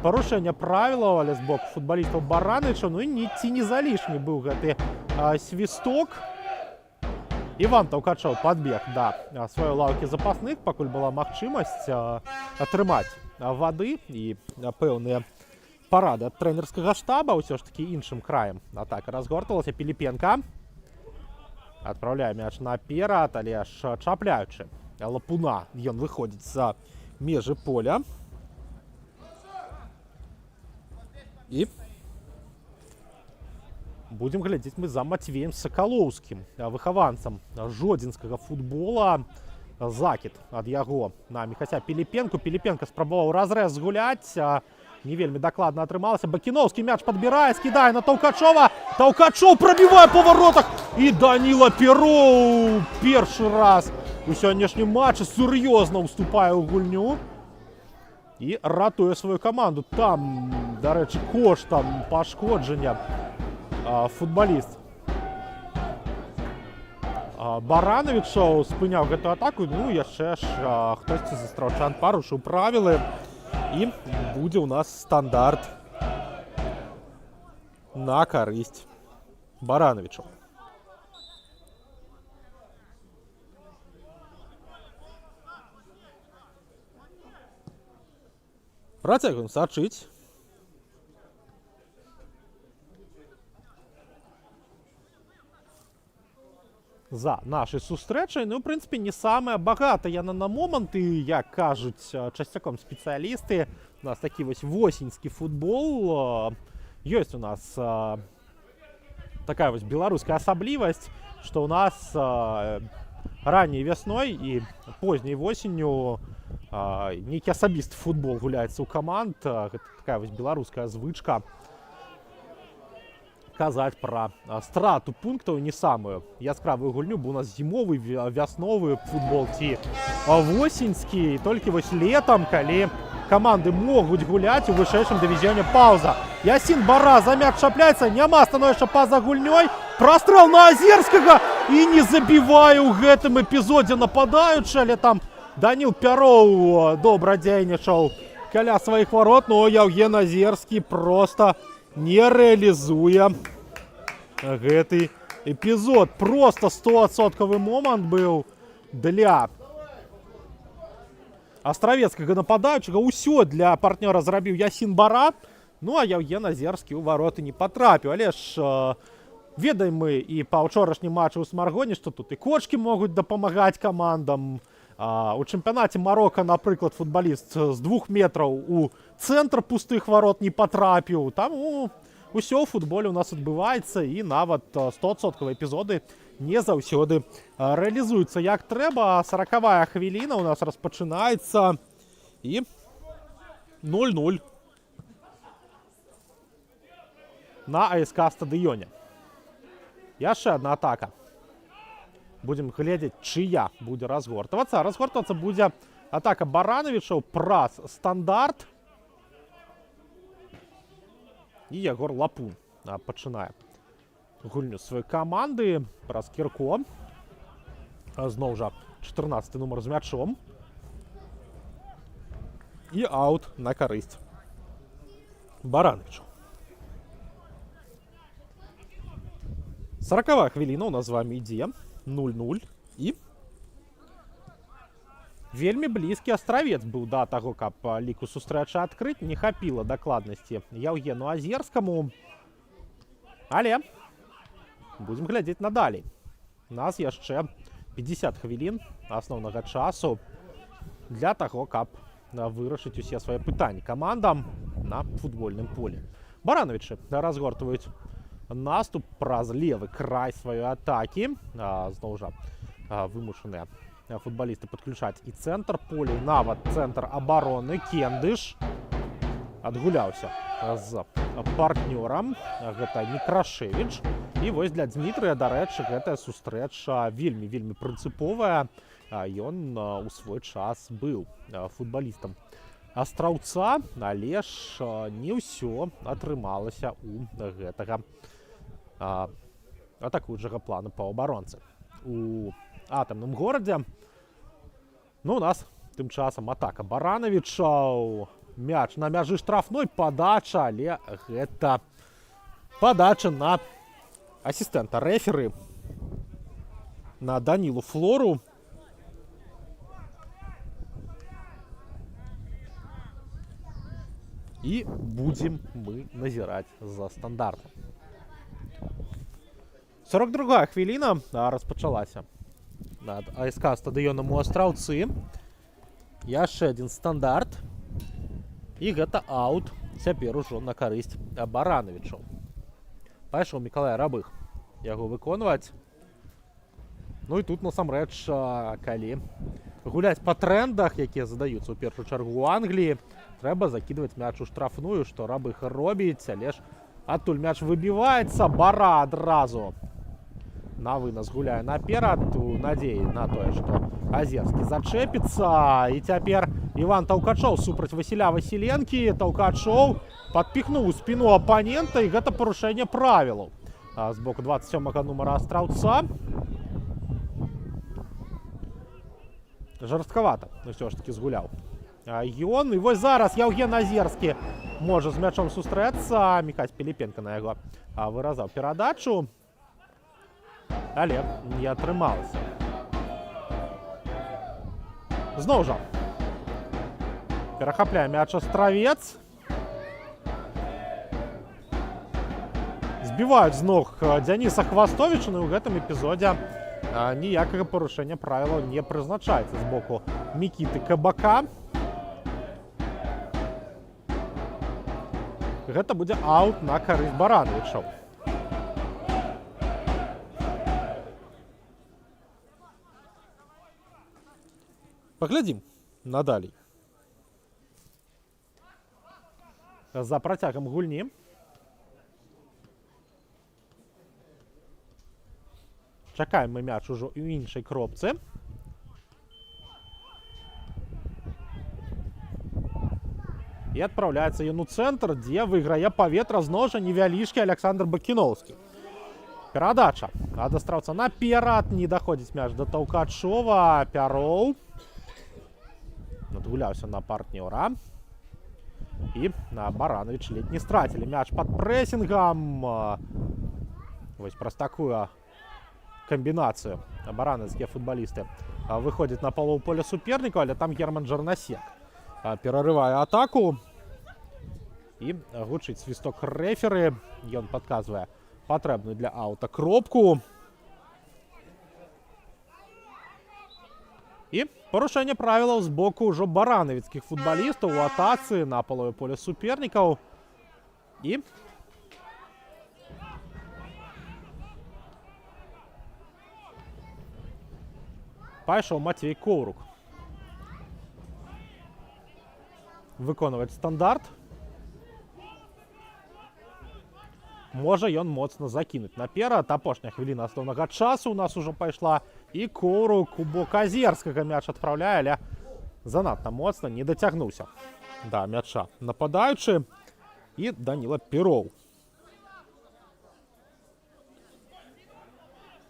парушэнне правілаў, але з боку футбалістаў Барановича. Ну і ці не залішні быў гэты свісток. Іван Таўкачоў падбег да сваёй лаўкі запасных, пакуль была магчымасць атрымаць вады і пэўныя парады ад трэнерскага штаба. Ўсё ж такі іншым краем атака разгортвалася. Піліпенка адпраўляе мяч наперад, але ж чапляючы Лапуна, ён выходзіць за межы поля. І будзем глядзець мы за Матвеем Сакалоўскім, выхаванцам жодзінскага футбола. Закід ад яго на Міхася Піліпенку. Піліпенка спрабаваў разрэз гуляць, не вельмі дакладна атрымалася. Бакіноўскі мяч падбірае, скідае на Таўкачова. Таўкачоў прабівае па варотах. І Даніла Пероў першы раз у сённяшнім матчы сур'ёзна ўступае ў гульню і ратуе сваю каманду. Там, дарэчы, коштам пашкоджання футбаліст Барановичаў спыняў гэтую атаку. Ну, яшчэ ж хтосьці з астравчан парушыў правілы. І будзе ў нас стандарт на карысць Барановичаў. Працягваем сачыць. За нашай сустрэчай. Ну, в прынцыпе, не самая багатая яна на моманты, як кажуць часцяком спецыялісты. У нас такі вось восеньскі футбол. Ёсць у нас такая вось беларуская асаблівасць, што ў нас ранняй вясной і позняй восенню нейкі асабісты футбол гуляецца ў каманд. Гэта такая вось беларуская звычка казаць пра страту пунктаў. Не самую яскравую гульню, бо у нас зімовы, вясновы футбол ці восеньскі. І толькі вось летам, калі каманды могуць гуляць у вышэйшым дывізіёне, паўза. Ясін Бара за мяч чапляецца, няма, становішча па-за гульнёй. Прастрэл на Азерскага і не забівае ў гэтым эпізодзе нападаючы, але там Даніл Пероў добра дзейнічаў каля сваіх варот, но Яўген Азерскі проста не рэалізуе гэты эпізод. Просто 100% момант быў для астравецкага нападаючага. Усё для партнёра зрабіў Ясін Бара. Ну, а Яўген Азерскі ў вароты не патрапіў. Але ж ведаем мы і па ўчорашнім матчы ў Смаргоне, што тут і кочкі могуць дапамагаць камандам. У чэмпіянаце Марока, напрыклад, футбаліст з 2 метраў у цэнтр пустых варот не патрапіў. Таму усё ў футболе у нас адбываецца, і нават 100% эпізоды не заўсёды рэалізуюцца як трэба. 40-я хвіліна у нас распачынаецца і 0-0 на АСК стадыёне. Яшчэ адна атака. Будем глядзець, чыя будзе разгортвацца. Разгортвацца будзе атака Барановичаў праз стандарт. І Ягор Лапун пачынае гульню сваёй каманды праз Кірко. Зноў жа 14 нумар з мячом. І аут на карысць Барановичаў. 40-я хвіліна у нас з вами ідзе. 0-0. І вельмі блізкі астравец быў да таго, каб ліку сустрэчы адкрыць. Не хапіла дакладнасці Яўгену Азерскаму. Але будзем глядзець надалей. У нас яшчэ 50 хвілін асноўнага часу для таго, каб вырашыць усе свае пытанні камандам на футбольным полі. Барановичы разгортваюць наступ праз левы край сваёй атакі. Зноў жа вымушаныя футбалісты падключаць і цэнтр поля, і нават цэнтр абароны. Кендыш адгуляўся з партнёрам. Гэта Некрашевіч. І вось для Дмітрыя, дарэчы, гэтая сустрэча вельмі прынцыповая. Ён у свой час быў футбалістам Астраўца, але ж не ўсё атрымалася у гэтага атакуючага плана паўабаронцы у атамным горадзе. Ну, у нас тым часам атака Барановичаў. Мяч на мяжы штрафной, падача, але гэта падача на асістэнта рэферы. на Данілу Флору. І будемо ми назирати за стандартом. 42-га хвилина розпочалася над АСК стадыёнам у Астраўцы. Яшчэ один стандарт. І гэта аут цяпер ужо на карысць Барановичаў. Пайшоў Мікалай Рабых яго выконваць. Ну і тут насамрэч, калі гуляць па трэндах, якія задаюцца ў першую чаргу ў Англіі, трэба закидываць мяч у штрафную, што Рабых робіць, але ж адтуль мяч выбіваецца, Бара адразу на вынос гуляе наперад у надзеі на тое, што Азерскі зачэпіцца. І цяпер Іван Таўкачоў супраць Васіля Васіленкі. Таўкачоў падпіхнуў у спіну апанента, і гэта парушэнне правілаў з боку 27-га нумара Астраўца. Жорсткавата ўсё ж такі згуляў ён. І вось зараз Яўген Азерскі можа з мячом сустрэцца. Мікась Піліпенка на яго выразаў перадачу, але не атрымалася. Зноў жа перахапляе мяч Астравец. Збіваюць з ног Дзяніса Хвастовіча, і ў гэтым эпізодзе ніякага парушэння правілаў не прызначаецца з боку Мікіты Кабака. Гэта будзе аут на карысць Барановичаў. Паглядзім надалей за працягам гульні. Чакаем мы мяч ужо ў іншай кропцы. І адпраўляецца ён у цэнтр, дзе выйграе паветра зножа невялічкі Александр Бакіноўскі. Перадача ад Астраўца наперад, не даходзіць мяч да Таўкачова. Пяроў надгуляўся на партнёра. І Баранович ледь не страцілі мяч пад прэсінгам. Вось праз такую камбінацыю барановскія футбалісты выходзяць на палоў поля супернікаў, але там Герман Жарнасек перарывае атаку. І гучыць свісток рэферы. Ён падказвае патрэбную для аута кропку. І парушэнне правілаў з боку ўжо барановіцкіх футбалістаў у атацы на палове поля супернікаў. І пайшоў Мацвей Коўрук выконваць стандарт. Можа ён моцна закінуць наперад. Апошняя хвіліна асноўнага часу у нас ужо пайшла. І Коўрук у бок Азерскага мяч адпраўляе, але занадта моцна не дацягнуўся да мяча нападаючы. І Даніла Пероў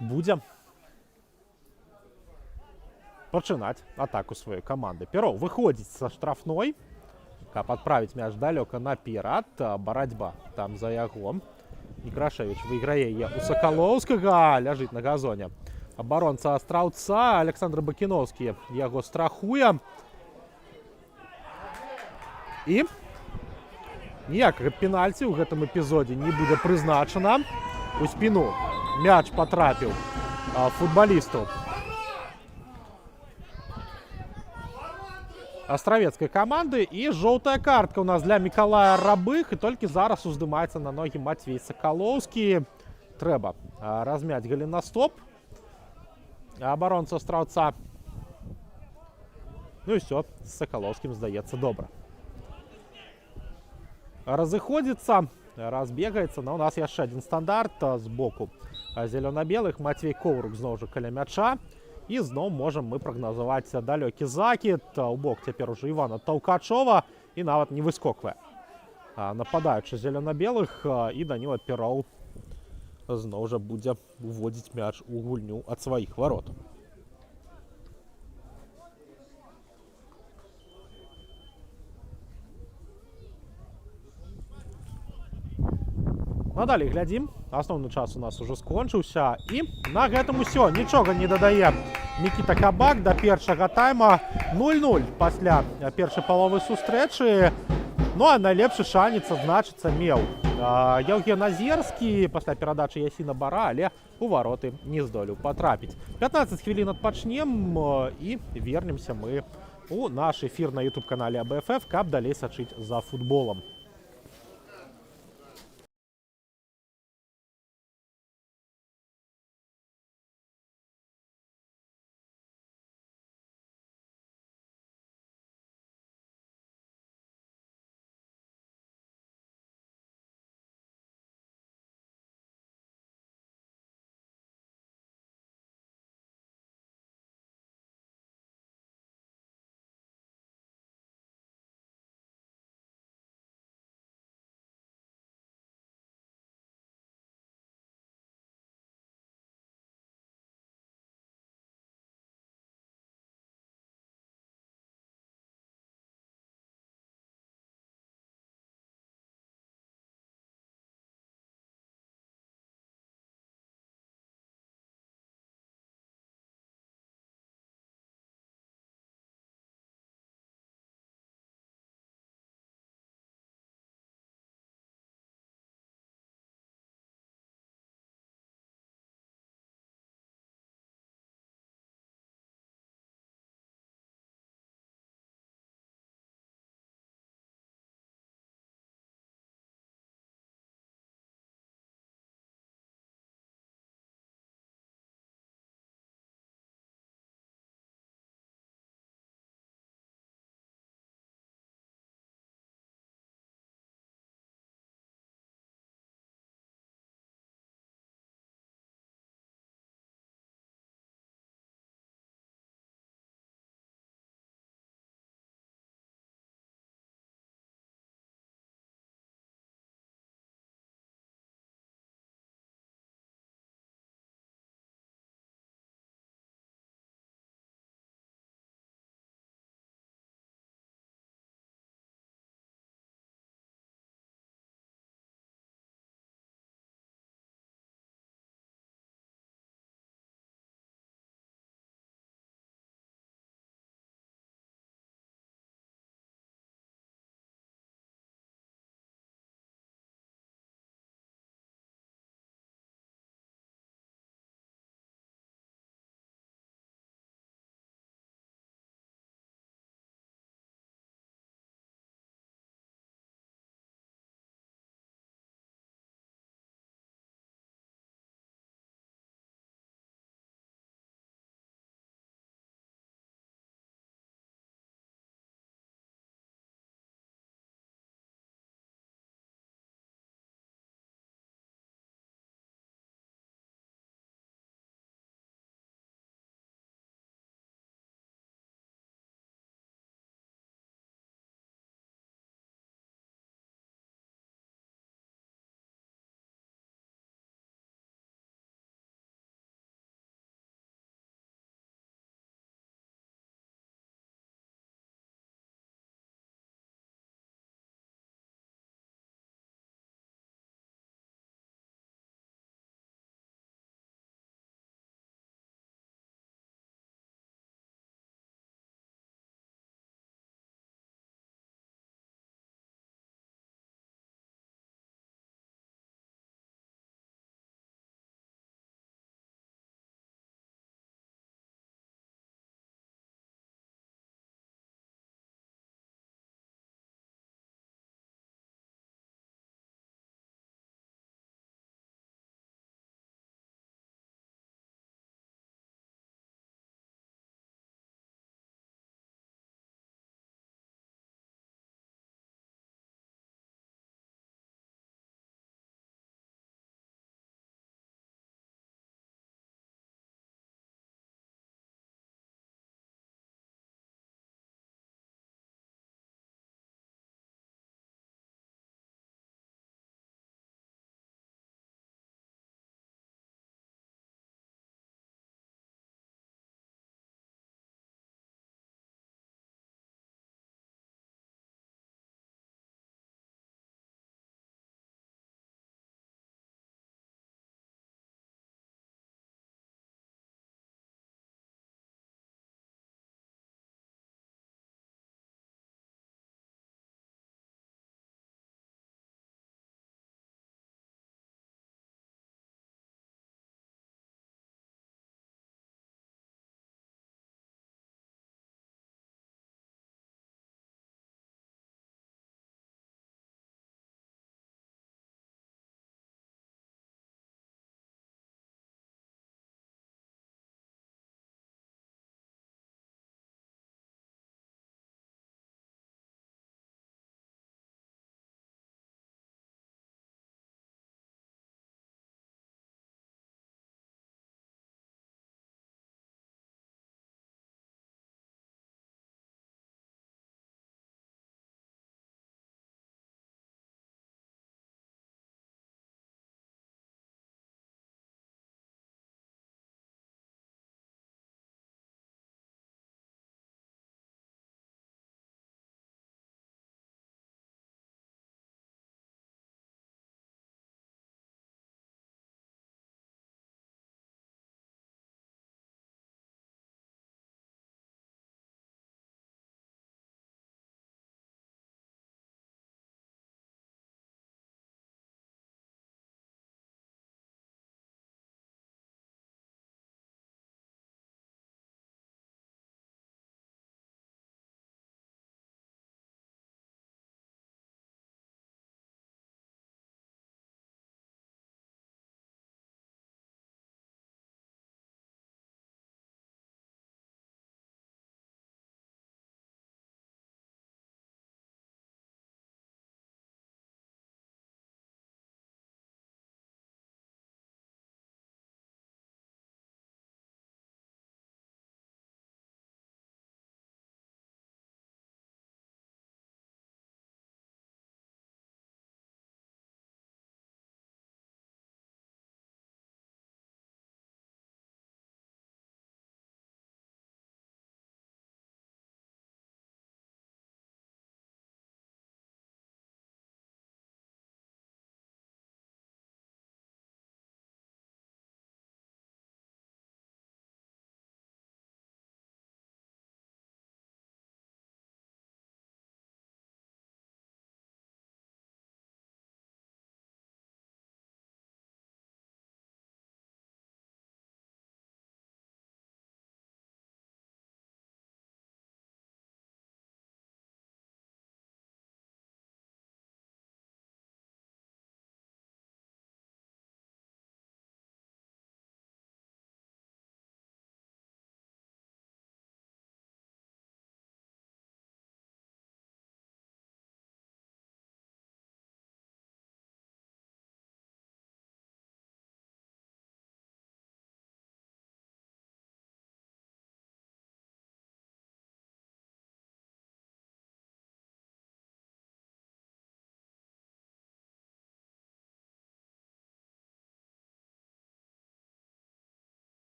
будзе пачынаць атаку сваёй каманды. Пероў выходзіць са штрафной, каб адправіць мяч далёка наперад. Барацьба там за яго. Некрашевіч выйграе яе у Сакалоўскага, ляжыць на газоне абаронца Астраўца. Александр Бакіноўскі яго страхуе. І ніякага пенальці ў гэтым эпізодзе не будзе прызначана. У спіну мяч патрапіў футбалісту астравецкай каманды. І жоўтая картка у нас для Мікалая Рабых. І толькі зараз уздымаецца на ногі Мацвей Сакалоўскі. Трэба размяць галенастоп абаронца Астраўца. Ну і ўсё, з Сакалоўскім здаецца добра. Разыходзіцца, разбегаецца. Но у нас яшчэ один стандарт з боку зелёна-белых. Мацвей Коўрук зноў жа каля мяча. І зноў можам мы прагназаваць далёкі закід у бок цяпер ужо Івана Таўкачова. І нават не выскоквае нападаючы зелёна-белых. І Даніла Пероў зноў жа будзе уводзіць мяч у гульню ад сваіх варот. Надалей глядзім. Асноўны час у нас ужо скончыўся. І на гэтым усё. Нічога не дадае Мікіта Кабак да першага тайма. 0-0 пасля першай паловы сустрэчы. Ну а найлепшы шанец, значыцца, меў Яўген Азерскі пасля перадачы Ясіна Бара, але у вароты не здолеў патрапіць. 15 хвілін адпачнем і вернемся мы у наш эфір на YouTube-канале АБФФ, каб далей сачыць за футболам.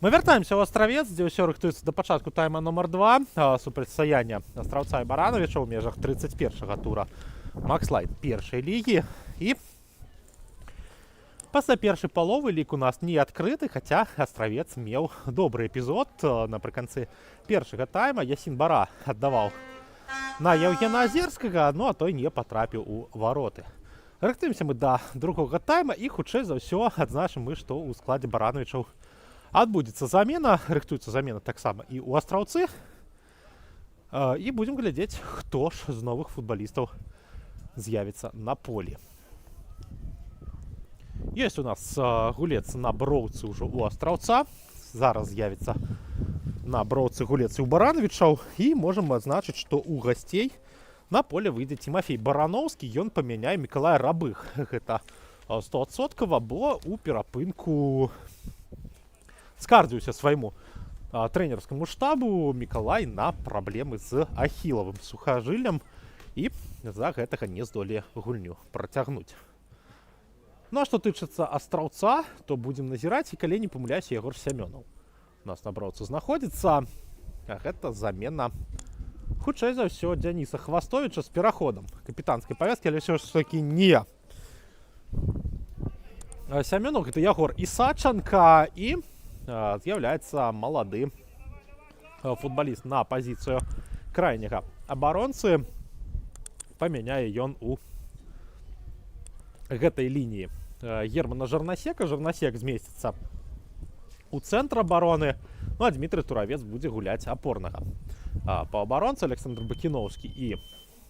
Мы вяртаемся ў Астравец, дзе ўсё рыхтуецца да пачатку тайма номер 2 супрацьстаяння Астраўца і Барановіча ў межах 31-га тура Макслайн першай лігі. І пасля першай паловы лік у нас не адкрыты, хаця Астравец меў добры эпізод. Напрыканцы першага тайма Ясін Бара аддаваў на Яўгена Азерскага, ну а той не патрапіў у вароты. Рыхтуемся мы да другога тайма і хутчэй за ўсё адзначым мы, што ў складзе Барановічаў адбудзецца замена, рыхтуецца замена таксама і ў Астраўцы. І будзем глядзець, хто ж з новых футбалістаў з'явіцца на полі. Ёсць у нас гулец на броўцы ўжо ў Астраўца. Зараз з'явіцца на броўцы гулец і ў Барановічаў. І можам адзначыць, што ў гасцей на поле выйдзе Тимофей Барановскі. Ён памяняе Мікалая Рабых. Гэта 100%, бо ў перапынку скардзіўся свайму трэнерскаму штабу Мікалай на праблемы з ахілавым сухажыллем і з-за гэтага не здолее гульню працягнуць. Ну а што тычыцца Астраўца, то будзем назіраць, і калі не памыляюся, Ягор Сямёнаў у нас на броўцы знаходзіцца. Гэта замена хутчэй за ўсё Дзяніса Хвастовіча з пераходам капітанскай павязкі, але ўсё ж такі не Сямёнаў, гэта Ягор Ісачанка, і з'яўляецца малады футбаліст на пазіцыю крайняга абаронцы. Памяняе ён у гэтай лініі Германа Жарнасека. Жарнасек змесціцца у цэнтр абароны, ну а Дмітрый Туравец будзе гуляць апорнага паўабаронцы. Александр Бакіноўскі і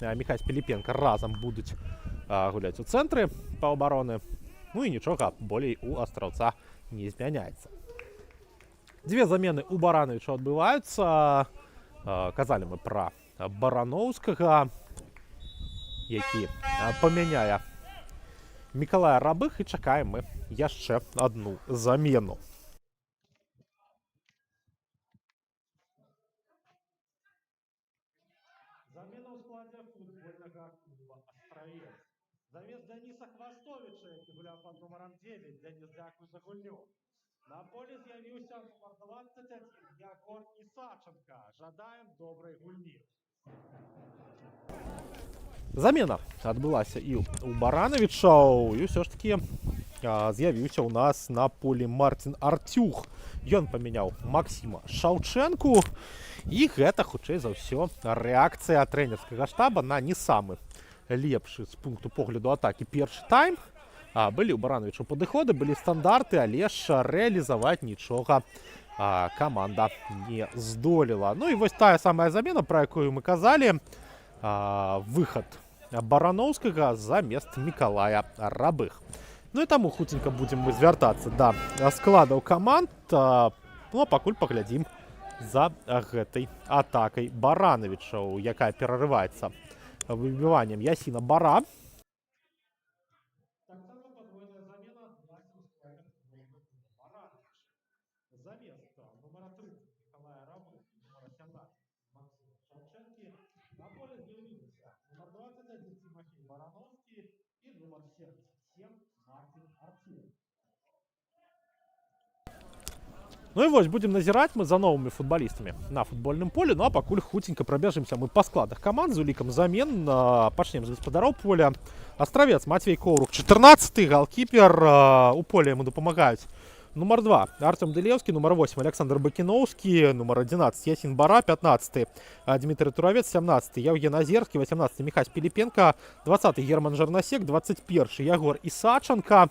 Міхась Піліпенка разам будуць гуляць у цэнтры паўабароны. Ну і нічога болей у Астраўца не змяняецца. Дзве замены у Барановіча адбываюцца. Казалі мы пра Барановскага, які памяняе Мікалая Рабых, і чакаем мы яшчэ адну замену. Замена ў складзе футбольнага клуба Астравец. Замест Дзяніса Хвастовіча, які гуляў пад нумарам 9. Дзяніс, дзякуй за гульню. На поле з'явіўся нумар 21 Ягор Ісачанка. Жадаем добрай гульні. Замена адбылася і ў Барановічаў, і ўсё ж такі з'явіўся ў нас на полі Мартин Артюх. Ён памяняў Максіма Шаўчэнку, і гэта хутчэй за ўсё рэакцыя трэнерскага штаба на не самы лепшы з пункту погляду атакі першы тайм. Былі ў Барановічу падыходы, былі стандарты, але ж рэалізаваць нічога каманда не здолела. Ну і вось тая самая замена, пра якую мы казалі. Выхад Барановскага замест Мікалая Рабых. Ну і таму хуценька будзем мы звяртацца да складаў каманд. Ну а пакуль паглядзім за гэтай атакай Барановічаў, якая перарываецца выбіваннем Ясіна Бара. Замест нумара 30 Мікалая Рабых, нумара 17 Максима Шаўчэнкі на поле з'явіліся нумар 21 Тимофей Барановскі і нумар 77 Мартин Артюх. Ну і вось, будзем назіраць мы за новымі футбалістамі на футбольным полі. Ну а пакуль хуценька прабяжымся мы па складах каманд з улікам замен. Пачнем з гаспадароў поля. Астравец Матвей Коўрух, 14-й, галкіпер. У поле яму дапамагаюць нумар 2 Артём Дылеўскі, нумар 8 Александр Бакіноўскі, нумар 11 Ясін Бара, 15 Дмітрый Туравец, 17 Яўген Азерскі, 18 Міхась Піліпенка, 20 Герман Жарнасек, 21 Ягор Ісачанка,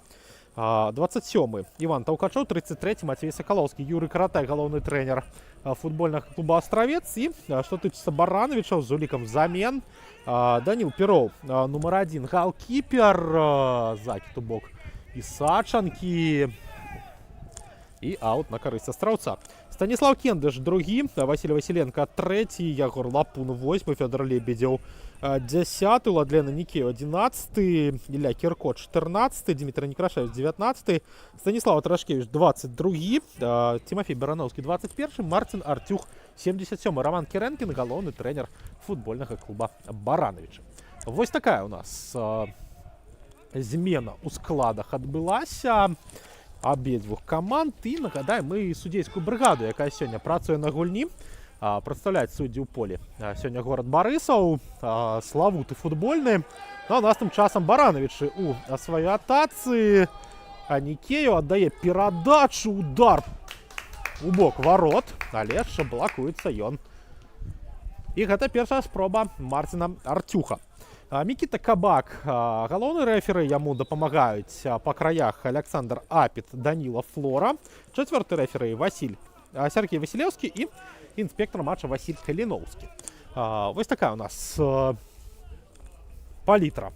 27 Іван Таўкачоў, 33 Мацвей Сакалоўскі, Юрый Каратай, галоўны трэнер футбольнага клуба Астравец. І што тычыцца Барановічаў, з улікам замен Даніл Пероў, нумар 1 галкіпер, закід у бок Ісачанкі, і аут на карысць Астраўца. Станіслав Кендыш, другі, Васіль Васіленка, трэці, Ягор Лапун, 8, Фёдор Лебедзеў, 10, Ладлена Нікеў, 11, Ілля Кірко, 14, Дмітрий Некрашевич, 19, Станіслав Трашкевич, 22, Тимофей Барановскі, 21, Мартин Артюх, 77, Роман Керенкін, галоўны трэнер футбольнага клуба Барановіча. Вось такая у нас змена ў складах адбылася. абедзвюх каманд. І нагадаем мы судзейскую брыгаду, якая сёння працуе на гульні. Прадстаўляць суддзі ў полі сёння горад Барысаў, славуты футбольны. Ну, а нас тым часам Барановичы у сваёй атацы. Аникею аддае перадачу, удар у бок ворот, але ж блакуецца ён. І гэта першая спроба Марціна Артюха. Мікіта Кабак, галоўны рэферы, яму дапамагаюць па краях Александр Апіт, Даніла Флора. Чацвёрты рэферы Сергей Васілеўскі і інспектор матча Васіль Каліноўскі. Вось такая у нас палітра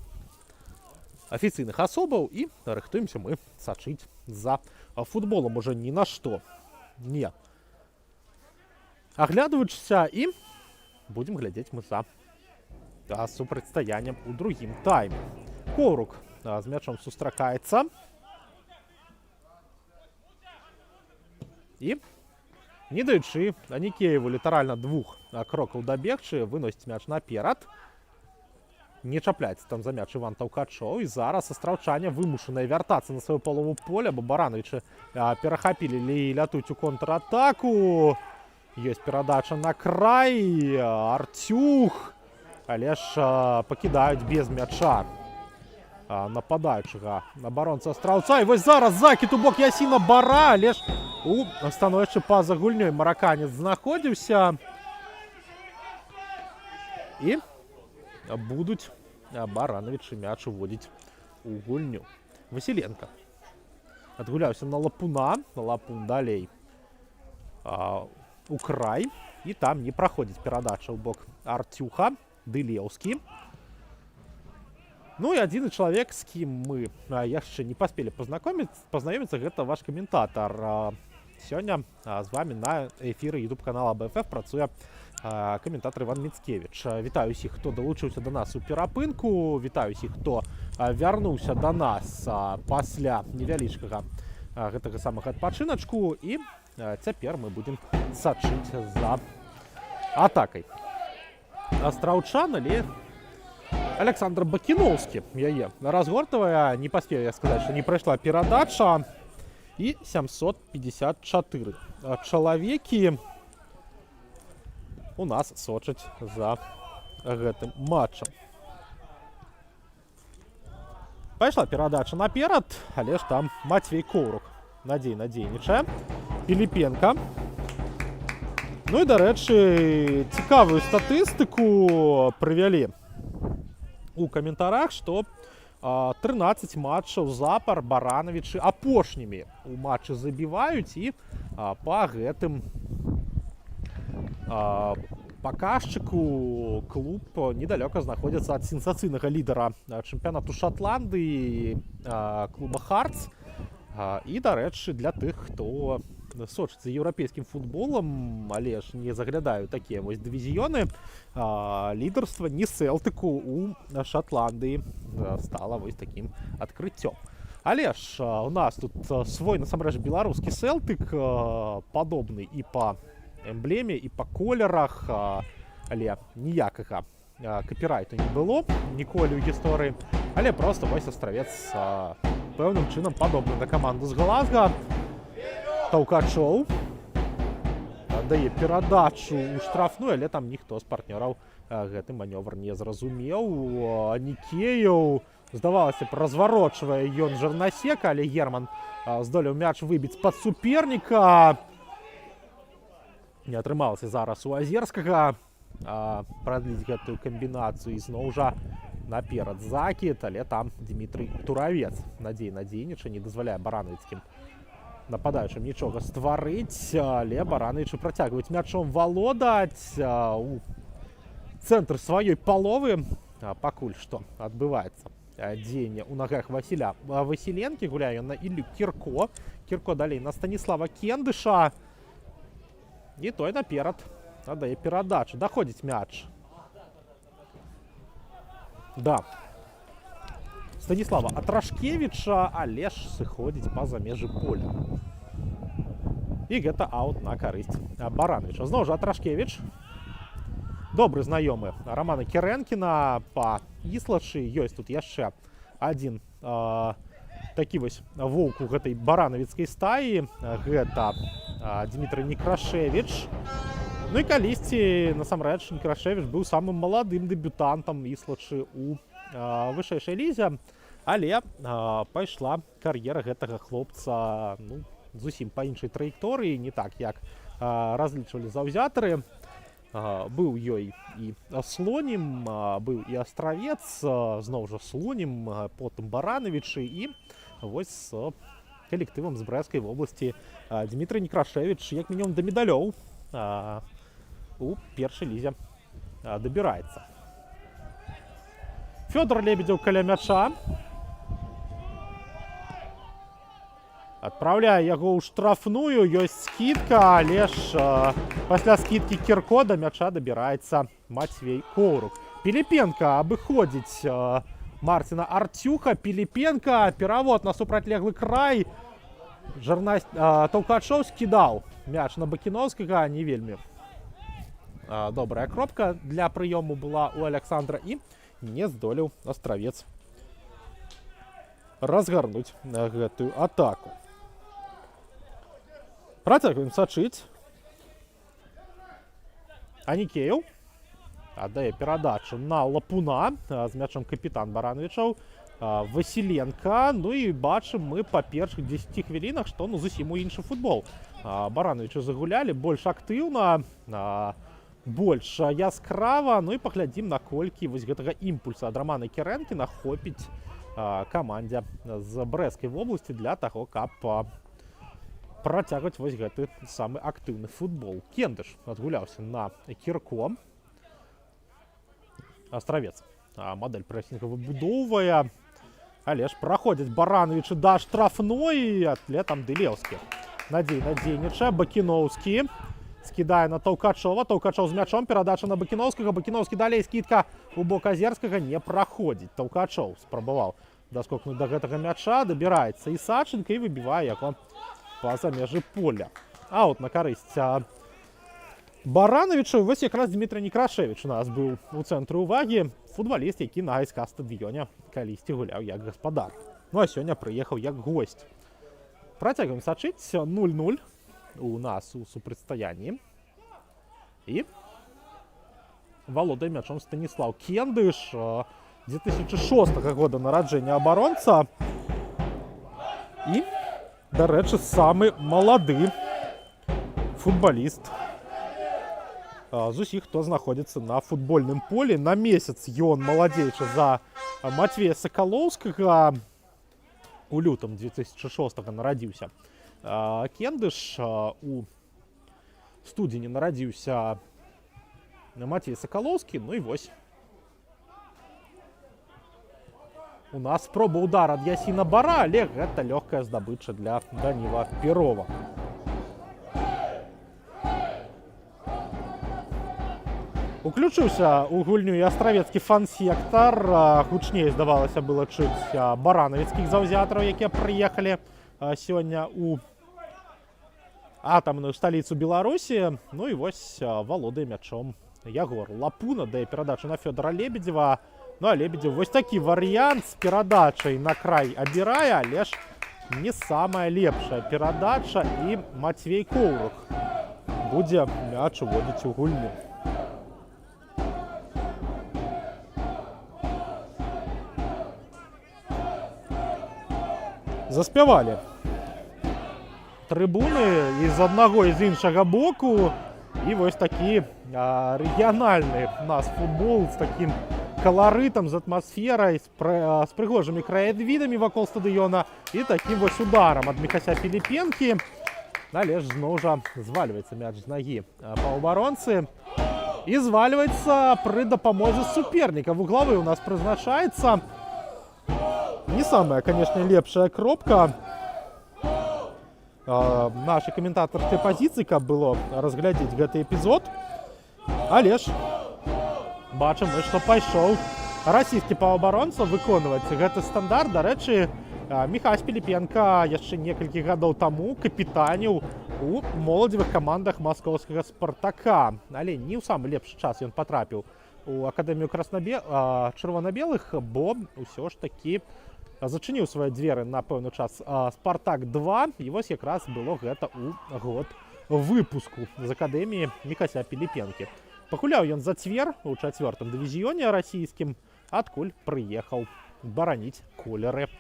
афіцыйных асобаў, і рыхтуемся мы сачыць за футболам уже ні на што не аглядваючыся, і будем глядзець мы за супрацьстаяннем у другім тайме. Коўрук з мячом сустракаецца. І не даючы Аникееву літаральна 2 крокаў дабегчы, выносіць мяч наперад. Не чапляецца там за мяч Іван Таўкачоў. І зараз астраўчане вымушаныя вяртацца на сваю палову поля, бо Барановичы перахапілі і лятуць у контратаку. Ёсць перадача на край. Артюх. Але ж пакідаюць без мяча нападаючага абаронца астраўца. І вось зараз закід у бок Ясіна Бара, але ж у становішчы па-за гульнёй мараканец знаходзіўся. І будуць Барановичы мяч уводзіць у гульню. Васіленко адгуляўся на Лапуна. Лапун далей у край. І там не праходзіць перадача ў бок Артюха. Дылеўскі. Ну і адзіны чалавек, з кім мы яшчэ не паспелі пазнаёміцца, гэта ваш каментатар. Сёння з вами на эфіры YouTube-канала БФФ працуе каментатар Іван Міцкевіч. Вітаю усіх, хто далучыўся да нас у перапынку. Вітаю усіх, хто вярнуўся да нас пасля невялічкага гэтага самага адпачыначку. І цяпер мы будзем сачыць за атакай астраўчан, але Александр Бакіноўскі яе разгортавая. Не паспеў я сказаць, што не прайшла перадача. І 754 чалавекі у нас сочаць за гэтым матчам. Пайшла перадача наперад, але ж там Матвей Коўрук надзейна дзейнічае. Піліпенка. Ну і, дарэчы, цікавую статыстыку прывялі у каментарах, што 13 матчаў запар Барановичы апошнімі у матчы забіваюць, і па гэтым паказчыку клуб недалёка знаходзіцца ад сенсацыйнага лідара чэмпіянату Шатландыі клуба Хартс. І, дарэчы, для тых, хто сочыць за еўрапейскім футболам, але ж не заглядаю такія вось дывізіёны, лідарства не Селтыку у Шатландыі стала вось такім адкрыццём. Але ж у нас тут свой насамрэч беларускі Селтык, падобны і па эмблеме, і па колерах, але ніякага капірайту не было ніколі ў гісторыі. Але проста вось Астравец пэўным чынам падобны на каманду з Глазга. Таўкачоў аддае перадачу ў штрафную, але там ніхто з партнёраў гэты манёвр не зразумеў. Аникеев, здавалася б, разварочвае ён жырнасека, але Герман здолеў мяч выбіць з-пад суперніка. Не атрымалася зараз у Азерскага прадліць гэтую камбінацыю, і зноў жа наперад закід, але там Дмітрый Туравец надзейна дзейнічае, не дазваляе барановіцкім нападаючым нічога стварыць, але Барановичы працягваюць мячом валодаць у цэнтр сваёй паловы. Пакуль што адбываецца дзеянне ў нагах Васіля Васіленкі. Гуляе ён на Іллю Кірко. Кірко далей на Станіслава Кендыша. І той наперад аддае перадачу. Даходзіць мяч да Станіслава Атрашкевіча, але ж сыходзіць па-за межы поля. І гэта аут на карысць Барановича. Зноў жа Атрашкевіч, добры знаёмы Романа Керенкіна па Іслачы. Ёсць тут яшчэ адзін такі вось воўк у гэтай баранавіцкай стаі. Гэта Дмітрый Некрашевіч. Ну і калісьці, насамрэч, Некрашевіч быў самым маладым дэбютантам Віслачы у вышэйшай лізе, але пайшла кар'ера гэтага хлопца зусім па іншай траекторыі, не так, як разлічвалі заўзятары. Быў ёй і Слонім, быў і Астравец, зноў жа Слонім, потым Баранавічы, і вось з калектывам з Брэскай вобласці Дмітрый Некрашевіч як мінімум да медалёў у першай лізе дабіраецца. Фёдор Лебедзеў каля мяча. Адпраўляе яго ў штрафную, ёсць скідка, але ж пасля скідкі Кірко да мяча дабіраецца Матвей Коўрук. Піліпенка абыходзіць Марціна Артюха. Піліпенка, перавод на супрацьлеглы край. Таўкачоў скідаў мяч на Бакіноўскага, не вельмі добрая кропка для прыёму была у Александра, і не здолеў Астравец разгарнуць гэтую атаку. Працягваем сачыць. Анікеев аддае перадачу на Лапуна, з мячом капітан Барановичаў, Васіленка. Ну і бачым мы па першых 10 хвілінах, што зусім у іншы футбол. Барановичы загулялі больш актыўна, больш яскрава. Ну і паглядзім, наколькі вось гэтага імпульса ад Романа Керенкіна хопіць камандзе з Брэскай вобласці для таго, каб працягваць вось гэты самы актыўны футбол. Кендыш адгуляўся на Кірко. Астравец мадэль прэсінга выбудоўвае, але ж праходзяць Барановичы да штрафной, атлет там Дылеўскі надзейна дзейнічае. Бакіноўскі скідае на Таўкачова. Таўкачоў з мячом, перадача на Бакіноўскага. Бакіноўскі далей, скідка у бок Азерскага не праходзіць. Таўкачоў спрабаваў даскокнуць да гэтага мяча, дабіраецца і Сачынка і выбівае яго па-за межы поля. Аут на карысць Барановичу. Вось якраз Дмітрый Некрашевіч у нас быў у цэнтры ўвагі. Футбаліст, які на АСК стадыёне калісьці гуляў як гаспадар. Ну а сёння прыехаў як госць. Працягваем сачыць. 0-0 у нас у супрацьстаянні. І валодае мячом Станіслаў Кендыш, 2006 года нараджэння абаронца. І, дарэчы, самы малады футбаліст з усіх, хто знаходзіцца на футбольным полі. На месяц ён маладзейшы за Матвея Сакалоўскага. У лютым 2006 нарадзіўся Кендыш. У студзені нарадзіўся Матвей Сакалоўскі. Ну і вось у нас спроба удара ад Ясіна Бара, але гэта лёгкая здабыча для Даніла Перова. Уключыўся у гульню і астравецкі фан-сектар. Гучней, здавалася, было чуць баранавіцкіх заўзятараў, якія прыехалі сёння у атамную сталіцу Беларусі. Ну і вось валодае мячом Ягор Лапуна, дае перадачу на Фёдора Лебедзева. Ну а Лебедзев вось такі варыянт з перадачай на край абірае, але ж не самая лепшая перадача, і Матвей Коўрук будзе мяч уводзіць у гульню. Заспявалі трыбуны і з аднаго і з іншага боку. І вось такі рэгіянальны у нас футбол з такім каларытам, з атмасферай, з прыгожымі краявідамі вакол стадыёна і такім вось ударам ад Міхася Піліпенкі. Але ж зноў жа звальваецца мяч з нагі паўабаронцы і звальваецца пры дапамозе суперніка. Вуглавы у нас прызначаецца. Не самая, конечно, лепшая кропка нашай каментатарскай пазіцыі, каб было разглядзець гэты эпізод. Але ж бачым, што пайшоў расійскі паўабаронца выконваць гэты стандарт. Дарэчы, Міхась Піліпенка яшчэ некалькі гадоў таму капітаніў у моладзевых камандах маскоўскага Спартака. Але не ў самы лепшы час ён патрапіў у акадэмію чырвона-белых, бо ўсё ж такі зачыніў свае дзверы на пэўны час Спартак 2, і вось якраз было гэта ў год выпуску з акадэміі Міхася Піліпенкі. Пагуляў ён за Цвер у 4-м дывізіёне расійскім, адкуль прыехаў бараніць колеры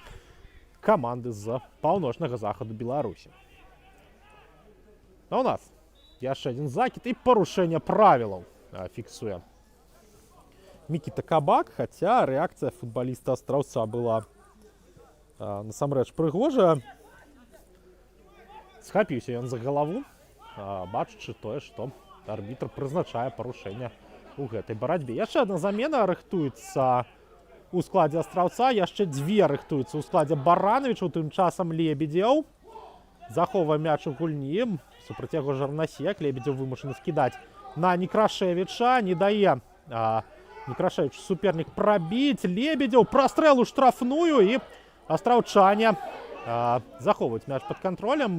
каманды з паўночнага захаду Беларусі. А у нас яшчэ адзін закід і парушэнне правілаў фіксуе Мікіта Кабак, хаця рэакцыя футбаліста Астраўца была насамрэч прыгожая. Схапіўся ён за галаву, бачачы тое, што арбітр прызначае парушэнне ў гэтай барацьбе. Яшчэ адна замена рыхтуецца у складзе Астраўца, яшчэ дзве рыхтуюцца ў складзе Барановича, тым часам Лебедзеў захоўвае мяч у гульні, супраць яго Жарнасек, Лебедзеў вымушаны скідаць на Некрашевіча, не дае Некрашевіч супернік прабіць, Лебедзеў прастрэл у штрафную, і астраўчане захоўваюць мяч пад кантролем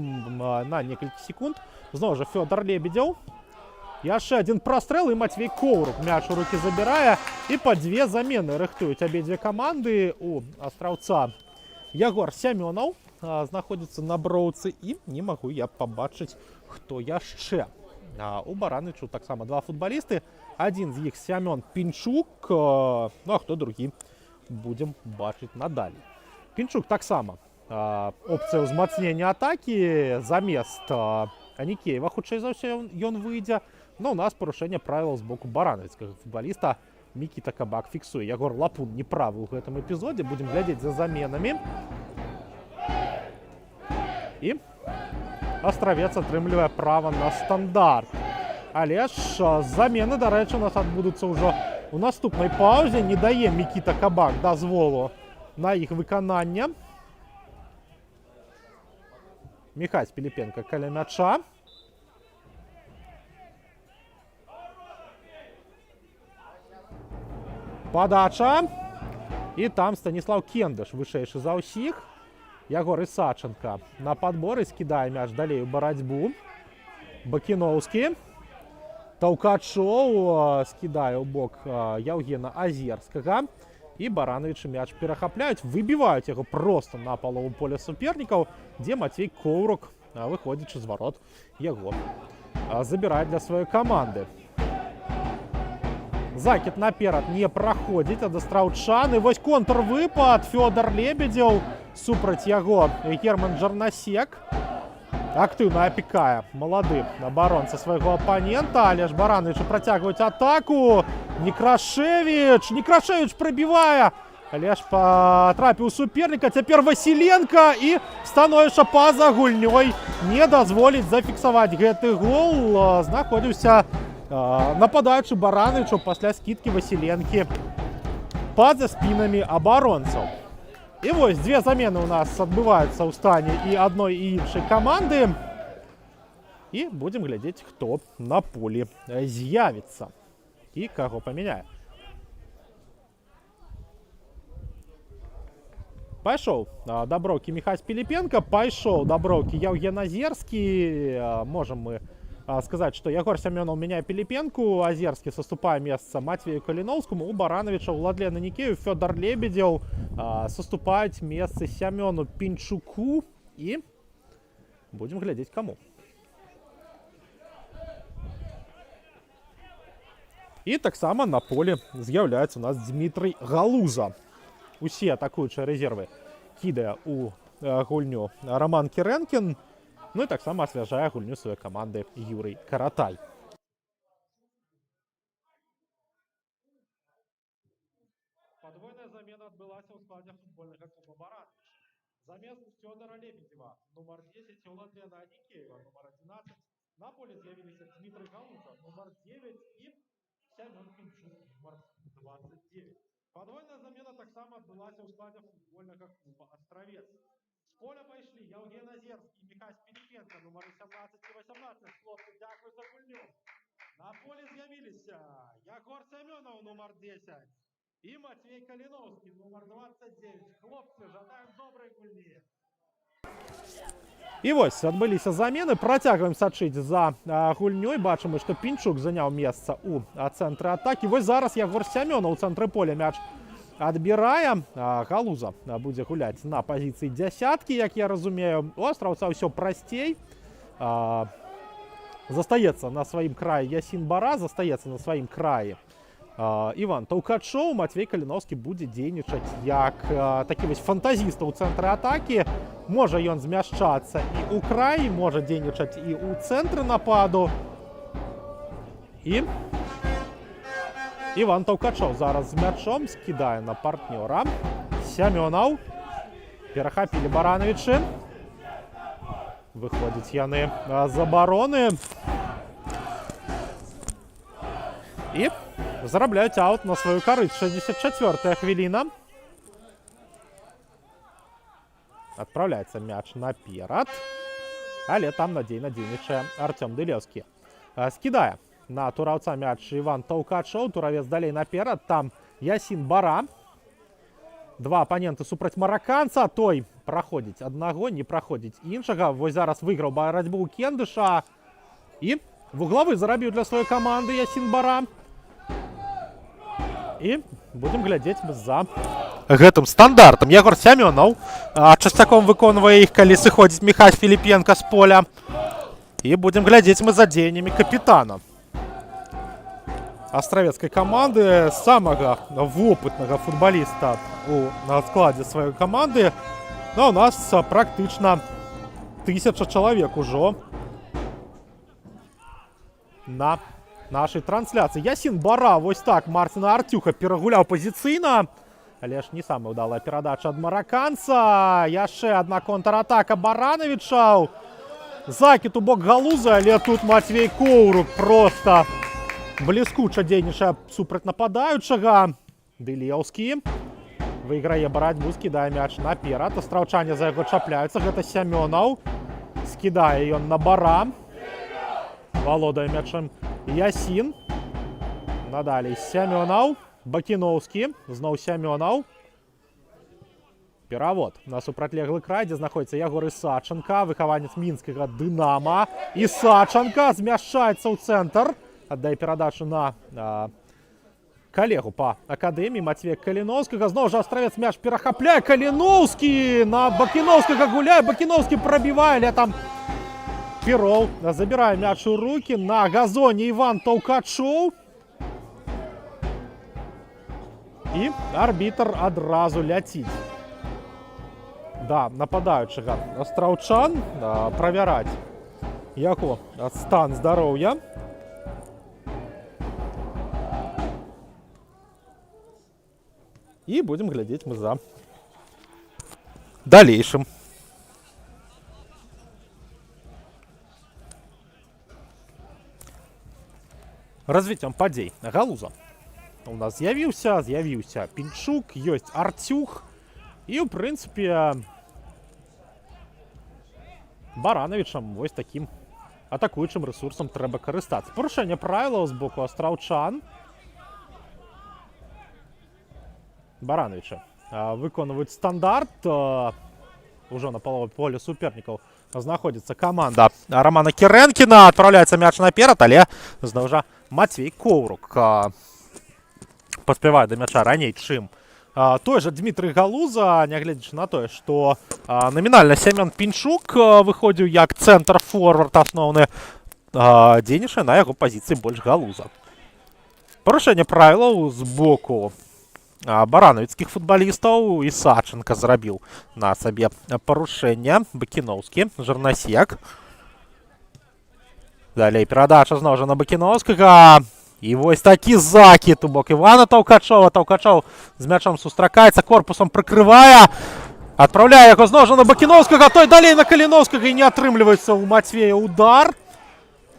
на некалькі секунд. Зноў жа Фёдор Лебедзеў. Яшчэ адзін прастрэл, і Матвей Коўрук мяч у рукі забірае, і па дзве замены рыхтуюць абедзве каманды. У Астраўца Ягор Сямёнаў знаходзіцца на броўцы, і не магу я пабачыць, хто яшчэ. У Барановичу таксама два футбалісты. Адзін з іх Сямён Пінчук, ну а хто другі, будзем бачыць надалей. Пінчук таксама опцыя ўзмацнення атакі замест Анікеева, хутчэй за ўсё ён выйдзе. Но у нас парушэнне правілаў з боку барановіцкага футбаліста Мікіта Кабак фіксуе. Ягор Лапун неправы ў гэтым эпізодзе. Будзем глядзець за заменамі. І Астравец атрымлівае права на стандарт. Але ж замены, дарэчы, у нас адбудуцца ўжо ў наступнай паўзе. Не дае Мікіта Кабак дазволу на іх выкананне. Міхась Піліпенка каля мяча. Падача. І там Станіслав Кендыш, вышэйшы за ўсіх. Ягор Ісаченка на падборы скідае мяч далей у барацьбу. Бакіноўскі. Таўкачоў скідае ў бок Яўгена Азерскага. І Баранович мяч перахапляюць, выбіваюць яго проста на палову поля супернікаў, дзе Матвей Коўрук, выходзячы з варот, яго забірае для сваёй каманды. Закід наперад не праходзіць ад астраўчан. І вось контрвыпад. Фёдор Лебедзеў супраць яго Герман Жарнасек. Актыўна апікае малады абаронца свайго апанента, але ж Барановичу працягваюць атаку. Некрашевіч прабівае, але ж патрапіў суперніка. Цяпер Васіленка, і становішча па-за гульнёй не дазволіць зафіксаваць гэты гол. Знаходзіўся нападаючы Барановичу пасля скідкі Васіленкі па-за спінамі абаронцаў. І вось дзве замены у нас адбываюцца ў стане і адной і іншай каманды. І будзем глядзець, хто на полі з'явіцца і каго памяняе. Пайшоў да броўкі Міхась Піліпенка, пайшоў да броўкі Яўген Азерскі. Можам мы сказаць, што Ягор Сямёнаў мяняе Піліпенку, Азерскі саступае месца Матвею Каліноўскаму, у Барановича, Уладлена Нікею, Фёдор Лебедзеў саступаюць месцы Сямёну Пінчуку, і будзем глядзець каму. І таксама на полі з'яўляецца у нас Дмітрый Галуза. Усе атакуючыя рэзервы кідае у гульню Роман Кірэнкін. Ну і таксама асвяжае гульню сваёй каманды Юрый Каратай. Падвойная замена адбылася ў складзе футбольнага клуба Баранович. Замест Фёдора Лебедзева нумар 10 і Уладлена Нікеева нумар 11 на полі з'явіліся Дмітрый Галуза нумар 9 і Сямён Пінчук нумар 29. Падвойная замена таксама адбылася ў складзе футбольнага клуба Астравец. С поля пайшлі Яўген Азерскі і Міхась Піліпенка, нумары 17 і 18. Хлопцы, дзякуй за гульню. На полі з'явіліся Ягор Сямёнаў, нумар 10, і Матвей Каліноўскі, нумар 29. Хлопцы, жадаем добрай гульні. І вось адбыліся замены. Працягваем сачыць за гульнёй. Бачым, што Пінчук заняў месца ў цэнтры атакі. Вось зараз Ягор Сямёнаў у цэнтры поля мяч адбірае. Галуза будзе гуляць на пазіцыі дзясяткі, як я разумею. У астравца ўсё прасцей. Застаецца на сваім краі Ясін Бара, застаецца на сваім краі Іван Таўкачоў. Матвей Каліноўскі будзе дзейнічаць як такі вось фантазіста ў цэнтры атакі. Можа ён змяшчацца і ў краі, можа дзейнічаць і ў цэнтры нападу. І Іван Таўкачоў зараз з мячом скідае на партнёра. Сямёнаў. Перахапілі Баранавічы. Выходзяць яны з абароны. І зарабляюць аут на сваю карысць. 64-я хвіліна. Адпраўляецца мяч наперад. Але там надзейна дзейнічае Артём Дылеўскі. Скідае на тураўца мяч Іван Таўкачоў. Туравец далей наперад. Там Ясін Бара. Два апаненты супраць мараканца. Той праходзіць аднаго, не праходзіць іншага. Вось зараз выйграў барацьбу ў Кендыша. І вуглавы зарабіў для сваёй каманды Ясін Бара. І будзем глядзець за гэтым стандартам. Егор Сямёнаў часцяком выконвае іх, калі сыходзіць Міхась Філіпенка з поля. І будзем глядзець мы за дзеяннямі капітана астравецкай каманды, самага вопытнага футбаліста у складзе сваёй каманды. Ну, у нас практычна 1000 чалавек ужо на нашай трансляцыі. Ясін Бара, вось так Марціна Артюха перагуляў пазіцыйна, але ж не самая ўдалая перадача ад мараканца. Яшчэ адна контратака Баранавічаў. Закід у бок Галузы, але тут Матвей Коўрук проста бліскуча дзейнічае супраць нападаючага. Дылеўскі выйграе барацьбу, скідае мяч наперад. Астравчане за яго чапляюцца. Гэта Сямёнаў. Скідае ён на Бара. Валодае мячам Ясін. Надалей Сямёнаў. Бакіноўскі. Зноў Сямёнаў. Перавод на супрацьлеглы край, дзе знаходзіцца Ягор Ісаченка, выхаванец мінскага Дынама. Ісаченка змяшчаецца ў цэнтр. Аддае перадачу на калегу па акадэміі Матвея Каліноўскага. Зноў жа астравец мяч перахапляе. Каліноўскі на Бакіноўскага гуляе. Бакіноўскі прабівае, але там Пероў забірае мяч у рукі. На газоне Іван Таўкачоў. І арбітр адразу ляціць да нападаючага астравчан, правяраць яго стан здароўя. І будзем глядзець мы за далейшым. Развіццём падзей. Галуза у нас з'явіўся Пінчук, ёсць Артюх. І, ў прынцыпе, Баранавічам вось такім атакуючым рэсурсам трэба карыстацца. Парушэнне правілаў з боку астравчан. Баранавічы выконваюць стандарт. Ужо на палове поля супернікаў знаходзіцца каманда Романа Кірэнкіна. Адпраўляецца мяч наперад, але зноў жа Матвей Коўрук паспявае да мяча раней, чым той же Дмітрый Галуза, нягледзячы на тое, што намінальна Семён Пінчук выходзіў як цэнтр-форвард асноўны, дзейнічае на яго пазіцыі больш Галуза. Парушэнне правілаў з боку баранавіцкіх футбалістаў. Ісаченка зрабіў на сабе парушэнне. Бакіноўскі, Жырнасек. Далей перадача зноў жа на Бакіноўскага. І вось такі закід у бок Івана Таўкачова. Таўкачоў з мячом сустракаецца, корпусам прыкрывае. Адпраўляе яго зноў жа на Бакіноўскага. Той далей на Каліноўскага і не атрымліваецца ў Матвея удар.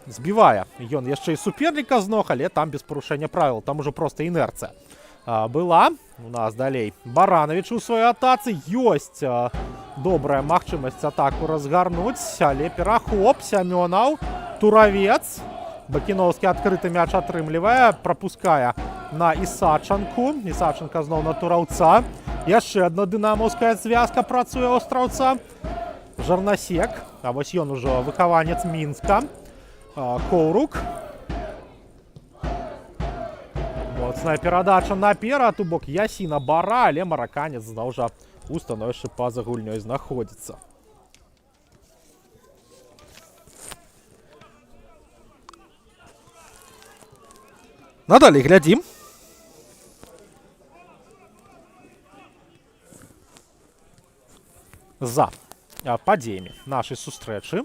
Збівае ён яшчэ і суперніка з ног, але там без парушэння правіл. Там ужо проста інерцыя была. У нас далей Баранавіч у сваёй атацы. Ёсць добрая магчымасць атаку разгарнуць, але перахоп. Сямёнаў, Туравец. Бакіноўскі адкрыты мяч атрымлівае, прапускае на Ісачанку. Ісачанка зноў на тураўца. Яшчэ адна дынамаўская звязка працуе ў астравца. Жырнасек. А вось ён ужо выхаванец Мінска. Коўрук. Моцная перадача наперад у бок Ясіна Бара, але мараканец зноў жа у становішчы па-за гульнёй знаходзіцца. Надалей глядзім. За падзеямі нашай сустрэчы.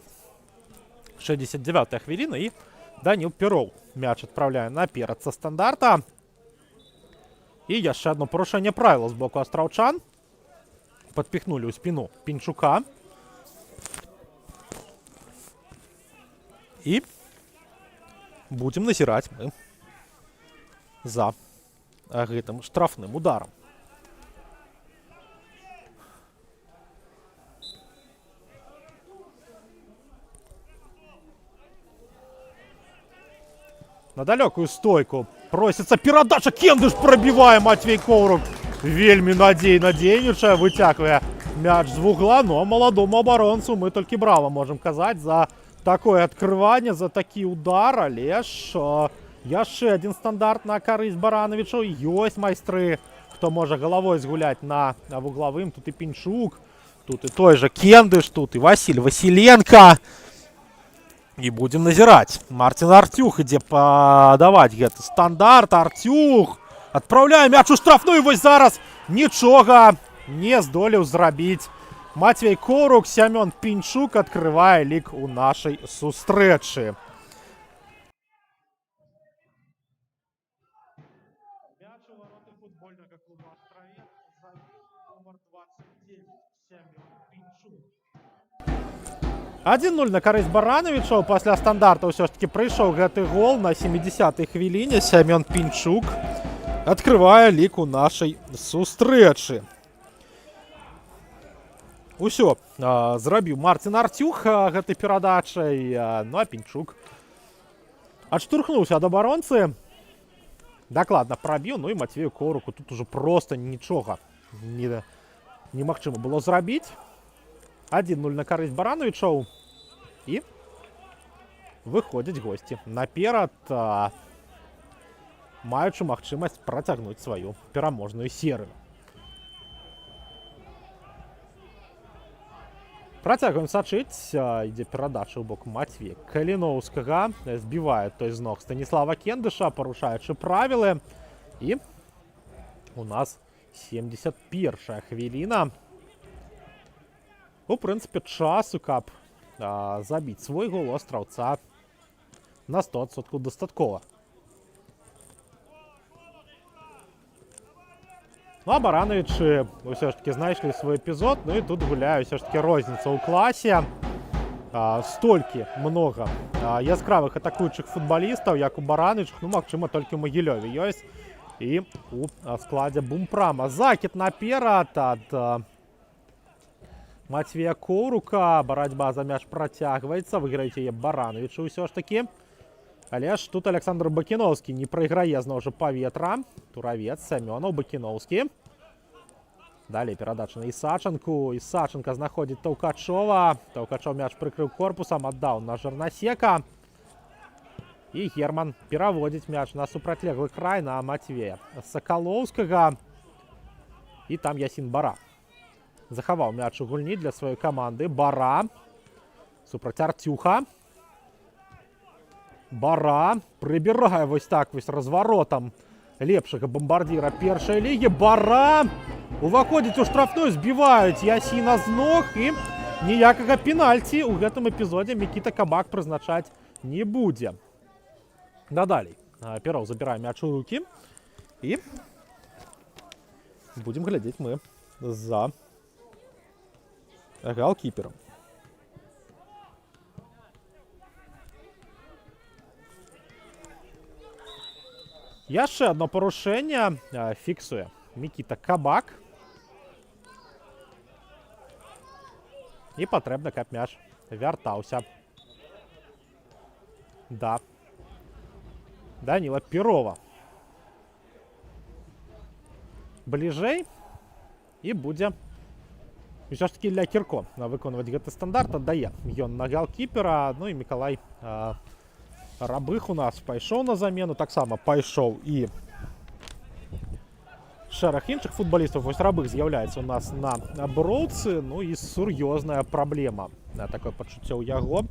69-я хвіліна і Даніл Пероў мяч адпраўляе наперад са стандарта. І яшчэ одно парушэнне правіла з боку астраўчан. Падпіхнулі ў спіну Пінчука. І будзем назіраць мы за гэтым штрафным ударам. На далёкую стойку просіцца перадача. Кендыш прабівае Матвей Коўрук. Вельмі надзейна дзейнічае, выцягвае мяч з вугла. Ну а маладому абаронцу мы толькі брава можам казаць за такое адкрыванне, за такі удар. Але ж яшчэ адзін стандарт на карысць Барановичу. Ёсць майстры, хто можа галавой згуляць на вуглавым. Тут і Пінчук, тут і той жа Кендыш, тут і Васіль Васіленко. І будзем назіраць. Марцін Артюх ідзе падаваць гэты стандарт. Артюх адпраўляе мяч у штрафную. Вось зараз нічога не здолеў зрабіць Матвей Коўрук. Сямён Пінчук адкрывае лік у нашай сустрэчы. Мяч у вароты футбольнага клуба «Астравец» нумар 29 Сямён Пінчук. 1-0 на карысць Барановича. Пасля стандарта ўсё ж таки прыйшоў гэты гол на 70-й хвіліне. Сямён Пінчук адкрывае лік у нашай сустрэчы. Усё зрабіў Марцін Артюх гэтай перадачай. Ну а Пінчук адштурхнуўся ад абаронцы. Дакладна прабіў. Ну і Матвею Коўруку тут ужо проста нічога немагчыма было зрабіць. 1-0 на карысць Барановичаў. І выходзяць госці наперад, маючы магчымасць працягнуць сваю пераможную серыю. Працягваем сачыць. Ідзе перадача ў бок Матвея Каліноўскага. Збівае той з ног Станіслава Кендыша, парушаючы правілы. І у нас 71-я хвіліна. У прынцыпе, часу, каб забіць свой гол, у астраўца на 100% дастаткова. Ну а Барановичы ўсё ж таки знайшлі свой эпізод. Ну і тут гуляе ўсё ж таки розніца ў класе. Столькі многа яскравых атакуючых футбалістаў, як у Барановичах, ну магчыма толькі ў Магілёве ёсць. І у складзе Бумпрама. Закід наперад ад Матвея Коўрука. Барацьба за мяч працягваецца. Выйграюць яе Барановичы ўсё ж такі. Але ж тут Александр Бакіноўскі не прайграе зноў жа паветра. Туравец, Сямёнаў, Бакіноўскі. Далей перадача на Ісачанку. Ісачанка знаходзіць Таўкачова. Таўкачов мяч прыкрыў корпусам, аддаў на Жарнасека. І Герман пераводзіць мяч на супрацьлеглы край на Матвея Сакалоўскага. І там Ясін Бара захаваў мяч у гульні для сваёй каманды. Бара супраць Артюха. Бара прыбірае вось так вось разваротам лепшага бамбардзіра першай лігі. Бара уваходзіць у штрафную, збіваюць Ясіна з ног. І ніякага пенальці ў гэтым эпізодзе Мікіта Кабак прызначаць не будзе. Надалей Пероў забірае мяч у рукі. І будзем глядзець мы за галкіпером. Яшчэ одно парушэнне фіксуе Мікіта Кабак. І патрэбна, каб мяч вяртаўся да Даніла Перова. Бліжэй. І будзе ўсё ж таки для Кірко выконваць гэты стандарт. Аддае ён на галкіпера. Ну і Мікалай Рабых у нас пайшоў на замену. Таксама пайшоў і шэраг іншых футбалістаў. Вось Рабых з'яўляецца у нас на броўцы. Ну і сур'ёзная праблема. Такое пачуццё ў яго.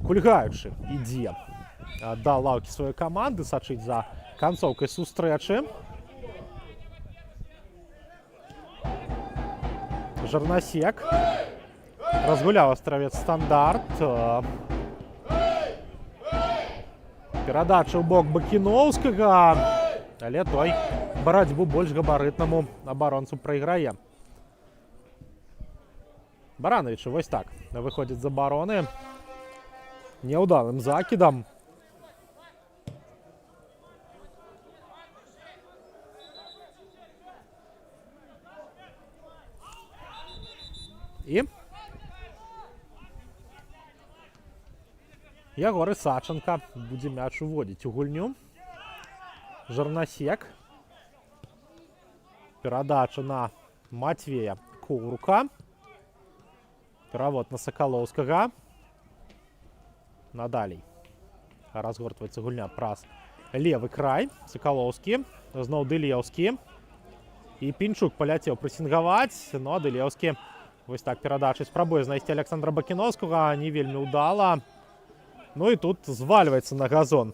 Кульгаючы ідзе да лаўкі сваёй каманды, сачыць за канцоўкай сустрэчы. Жарнасек. Разгуляў астравец стандарт. Перадача ў бок Бакіноўскага. Але той барацьбу больш габарытнаму абаронцу прайграе. Баранович вось так выходзіць з абароны. Няўдалым закідам. І Ягор Ісаченка будзе мяч уводзіць у гульню. Жарнасек. Перадача на Матвея Коўрука. Перавод на Сакалоўскага. Надалей разгортваецца гульня праз левы край. Сакалоўскі. Зноў Дылеўскі. І Пінчук паляцеў прэсінгаваць, но Дылеўскі вось так перадачай спрабуе знайсці Александра Бакіноўскага, не вельмі ўдала. Ну і тут звальваецца на газон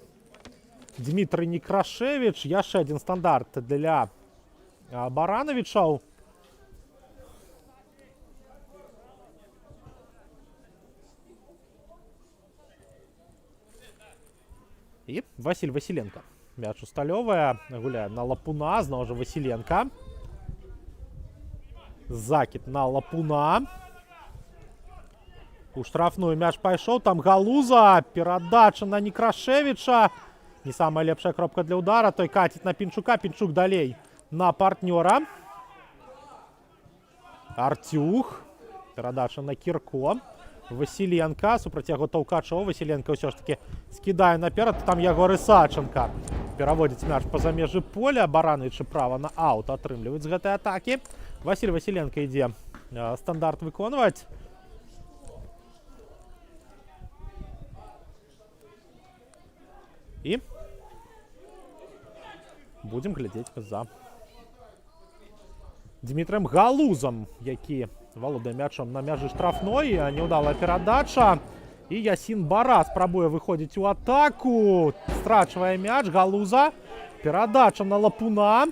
Дмітрый Некрашевіч. Яшчэ адзін стандарт для Барановичаў. І Васіль Васіленко. Мяч усталёвае, гуляе на Лапуна, зноў жа Васіленко. Закід на Лапуна. У штрафную мяч пайшоў, там Галуза. Перадача на Некрашевіча. Не самая лепшая кропка для удара. Той каціць на Пінчука, Пінчук далей на партнёра. Артюх. Перадача на Кірко. Васіленко. Супраць яго Таўкачоў. Васіленко ўсё ж таки скідае наперад. Там Ягор Ісаченка. Пераводзіць мяч па-за межы поля. Баранович права на аут атрымліваюць з гэтай атакі. Васіль Васіленко ідзе стандарт выконваць. І будзем глядзець за Дмітрыем Галузам, які валодае мячом на мяжы штрафной. Няўдалая перадача. І Ясін Бара спрабуе выходзіць у атаку. Страчвае мяч. Галуза. Перадача на Лапуна.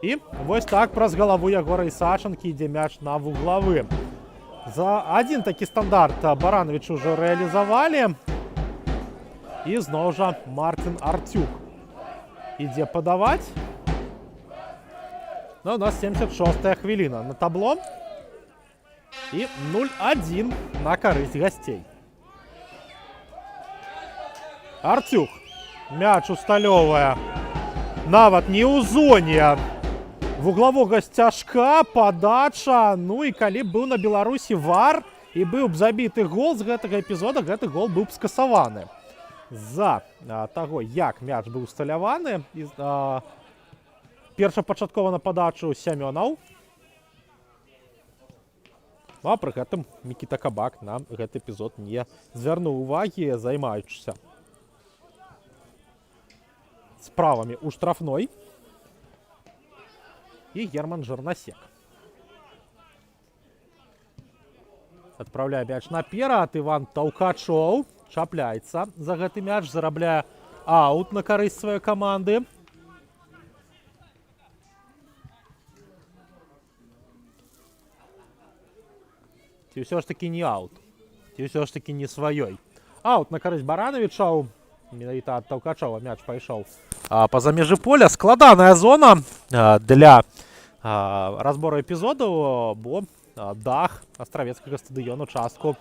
І вось так праз галаву Ягора Ісаченкі ідзе мяч на вуглавы. За адзін такі стандарт Баранович ужо рэалізавалі. І зноў жа Мартин Артюк ідзе падаваць. Ну, у нас 76-я хвіліна на табло. І 0-1 на карысць гасцей. Артюк. Мяч усталёвае. Нават не ў зоне вуглавога сцяжка. Падача. Ну і калі б быў на Беларусі вар і быў б забіты гол з гэтага эпізода, гэты гол быў б скасаваны. З-за таго, як мяч быў усталяваны. Першапачаткова на падачу Сямёнаў. А пры гэтым Мікіта Кабак на гэты эпізод не звярнуў увагі, займаючыся справамі ў штрафной. І Герман Жарнасек. Адпраўляе мяч наперад. Іван Таўкачоў чапляецца за гэты мяч, зарабляе аут на карысць сваёй каманды. Ці ўсё ж такі не аут? Ці ўсё ж такі не сваёй? Аут на карысць Барановичаў. Менавіта ад Таўкачова мяч пайшоў па-за межы поля. Складаная зона для разбору эпізодаў, бо дах астравецкага стадыёну частку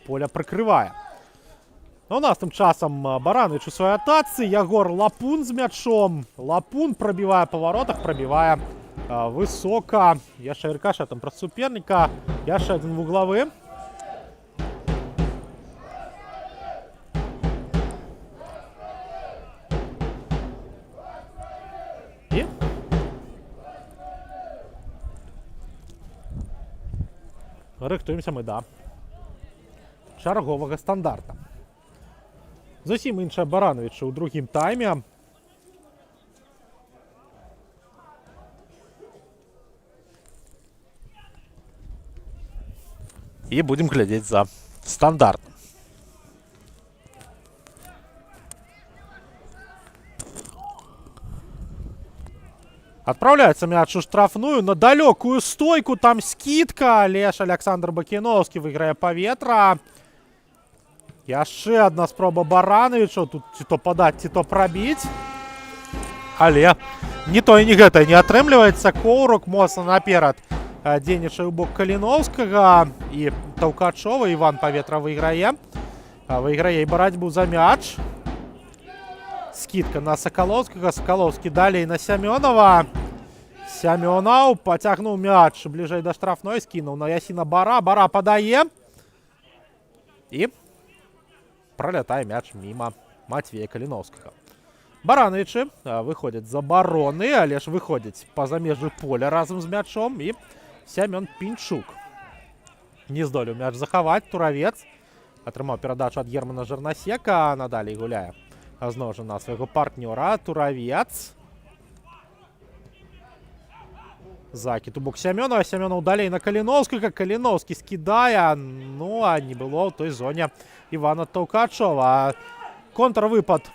поля прыкрывае. У нас тым часам Баранович у сваёй атацы. Ягор Лапун з мячом. Лапун прабівае па варотах, прабівае высока. Яшчэ рыкашэтам праз суперніка. Яшчэ адзін вуглавы. І рыхтуемся мы да чарговага стандарта. Зусім іншая Барановича ў другім тайме. І будем глядзець за стандартным. Отправляется мяч у штрафную на далекую стойку. Там скидка. Леш Александр Бакіновскі выйграе паветра. Яшчэ одна спроба Барановича. Тут ці то падаць, ці то прабіць. Але ні то і ні гэта не атрымліваецца. Коўрук моцна наперад дзейнічае ў бок Каліновскага. І Таўкачова. Іван паветра выйграе. Выйграе і барацьбу за мяч. Скидка на Сакаловскага. Сакаловскі далей на Сямёнова. Сямёнаў пацягнуў мяч бліжэй да штрафной. Скінуў на Ясіна Бара. Бара падае. І пролятае мяч міма Матвея Каліновскага. Барановичы выходзяць з абароны, але ж выходзяць па-за межы поля разам з мячом. І Сямён Пінчук не здолеў мяч захаваць. Туравец атрымаў перадачу ад Германа Жарнасека. Надалей гуляе зноў жа на свайго партнёра. Туравец. Закід у бок Сямёнова. Сямёнаў далей на Каліновскага. Каліновскі скідае. Ну, а не было ў той зоне Івана Таўкачова. Контрвыпад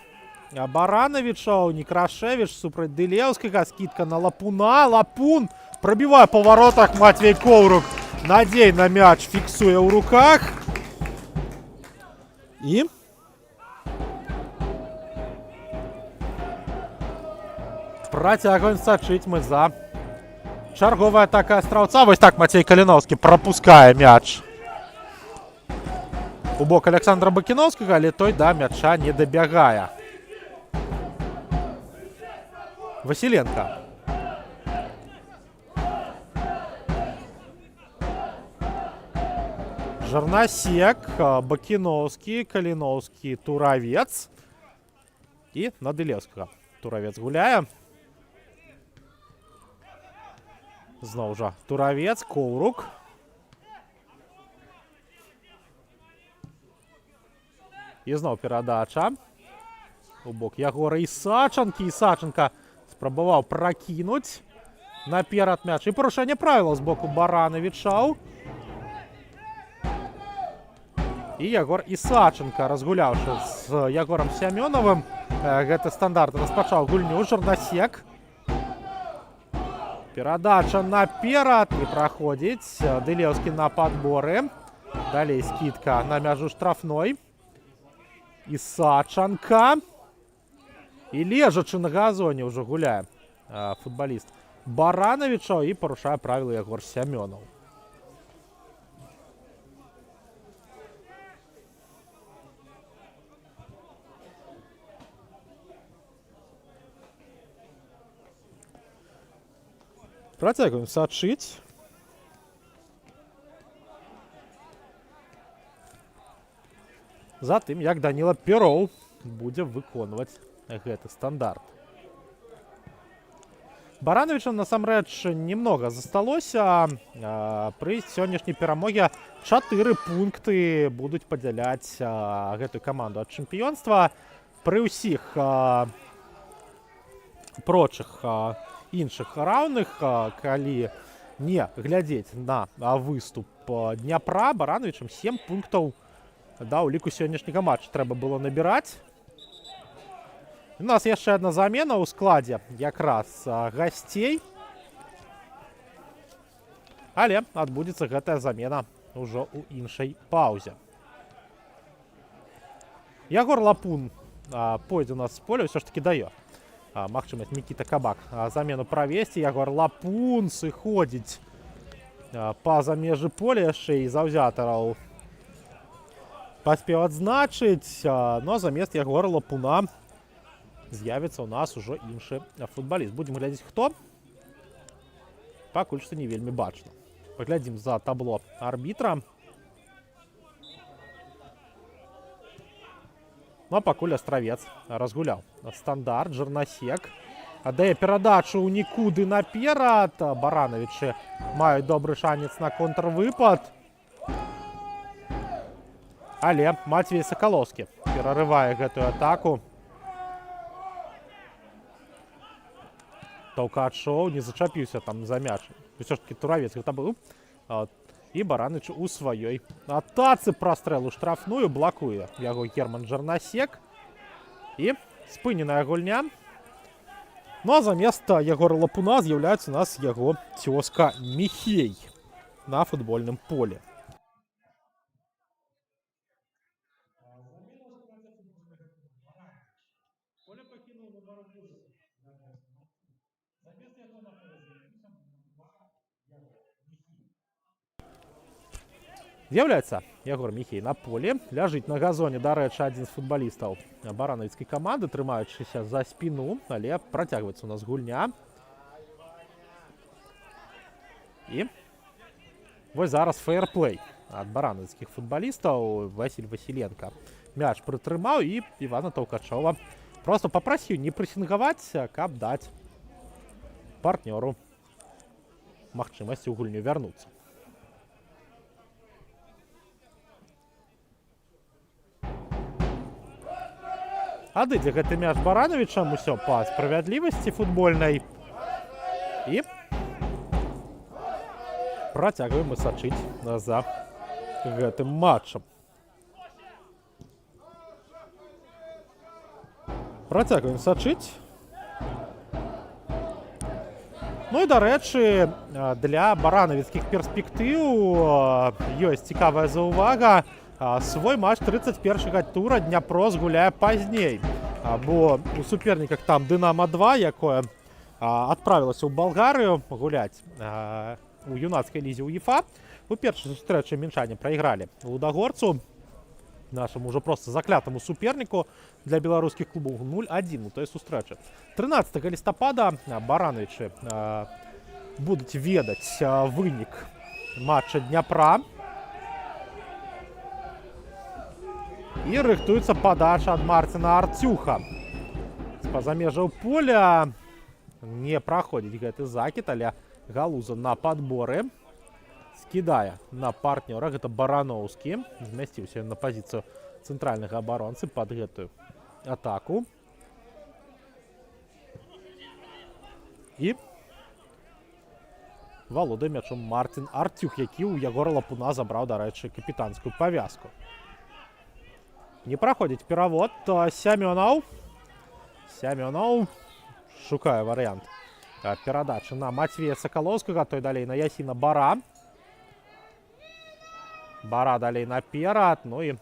Барановичаў. Некрашевіч супраць Дылеўскага. Скидка на Лапуна. Лапун пробівае па воротах. Матвей Коўрук надзейна мяч фіксуе ў руках. І працягваем сачыць мы за чарговая атака Астраўца. Вось так Мацей Каліновскі прапускае мяч у бок Александра Бакіновскага, але той да мяча не дабягае. Васіленка. Жарнасек, Бакіновскі, Каліновскі, Туравец і на Дылеўскага. Туравец гуляе. Зноў жа Туравец, Коўрук. І зноў перадача у бок Ягора Ісачанкі. Ісачанка спрабаваў пракінуць наперад мяч. І парушэнне правілаў з боку Барановичаў. І Ягор Ісачанка, разгуляўшы з Ягорам Сямёнавым, гэта стандарт, распачаў гульню. Жарнасек. Перадача наперад не праходзіць. Дылеўскі на падборы. Далей скидка на мяжу штрафной. Ісачанка. І лежачы на газоне ўжо гуляе футболіст Барановичаў і парушае правілы Ягор Сямёнаў. Працягваем сачыць. Затым, як Даніла Пероў будзе выконваць гэты стандарт. Барановичам насамрэч немного засталося. Пры сённяшняй перамоге 4 пункты будуць падзяляць гэтую каманду ад чэмпіёнства. Пры ўсіх прочых іншых раўных, калі не глядзець на выступ Дняпра, Барановичам 7 пунктаў да, у ліку сённяшняга матча трэба было набіраць. У нас яшчэ одна замена ў складзе якраз гасцей. Але адбудзецца гэтая замена ўжо ў іншай паўзе. Ягор Лапун пойдзе у нас з поля, ўсё ж такі дае магчымасць Мікіта Кабак замену правесці. Ягор Лапун сыходзіць па-за межы поля яшчэ і заўзятараў паспеў адзначыць, но замест Ягора Лапуна з'явіцца ў нас ужо іншы футбаліст. Будзем глядзець, хто? Пакуль што не вельмі бачна. Паглядзім за табло арбітра. Ну, а пакуль Астравец разгуляў стандарт. Жарнасек аддае перадачу ў нікуды наперад. Барановичы маюць добры шанец на контрвыпад. Але Матвей Сакаловскі перарывае гэтую атаку. Таўкачоў не зачапіўся там за мяч. Усё ж такі Туравец гэта быў. І Бараныч у сваёй атацы прастрэл у штрафную, блакуе яго Герман Жарнасек. І спыненая гульня. Ну а замест Ягора Лапуна з'яўляецца у нас яго цёзка Міхей на футбольным поле. З'яўляецца Ягор Міхей на поле. Ляжыць на газоне, дарэчы, адзін з футбалістаў баранавіцкай каманды, трымаючыся за спіну, але працягваецца у нас гульня. І вось зараз фэйрплэй ад баранавіцкіх футбалістаў. Васіль Васіленка мяч прытрымаў, і Івана Таўкачова проста папрасіў не прэсінгаваць, каб даць партнёру магчымасць у гульню вярнуцца. Адыдзе гэты мяч Барановичам, усё па справядлівасці футбольнай. І працягваем мы сачыць за гэтым матчам. Працягваем сачыць. Ну і, дарэчы, для баранавіцкіх перспектыў ёсць цікавая заўвага. Свой матч 31-го тура Дняпро згуляе пазней, бо у суперніках там Дынамо-2, якое адправілася ў Балгарыю гуляць у юнацкай лізе УЕФА. У першай сустрэчы мінчане прайгралі Лудагорцу, нашаму ўжо проста заклятаму суперніку для беларускіх клубаў 0-1 у той сустрэчы. 13 лістапада баранавічы будуць ведаць вынік матча Дняпра. І рыхтуецца падача ад Марціна Арцюха. З-па-за межаў поля не праходзіць гэты закід, але Галуза на падборы. Скідае на партнёра, гэта Барановскі. Змясціўся на пазіцыю цэнтральнага абаронцы пад гэтую атаку. І валодае мячом Марцін Арцюх, які ў Ягора Лапуна забраў, дарэчы, капітанскую павязку. Не праходзіць перавод. Сямёнаў шукае варыянт перадачы на Матвея Сакалоўскага, той далей на Ясіна Бара. Бара далей наперад. Ну і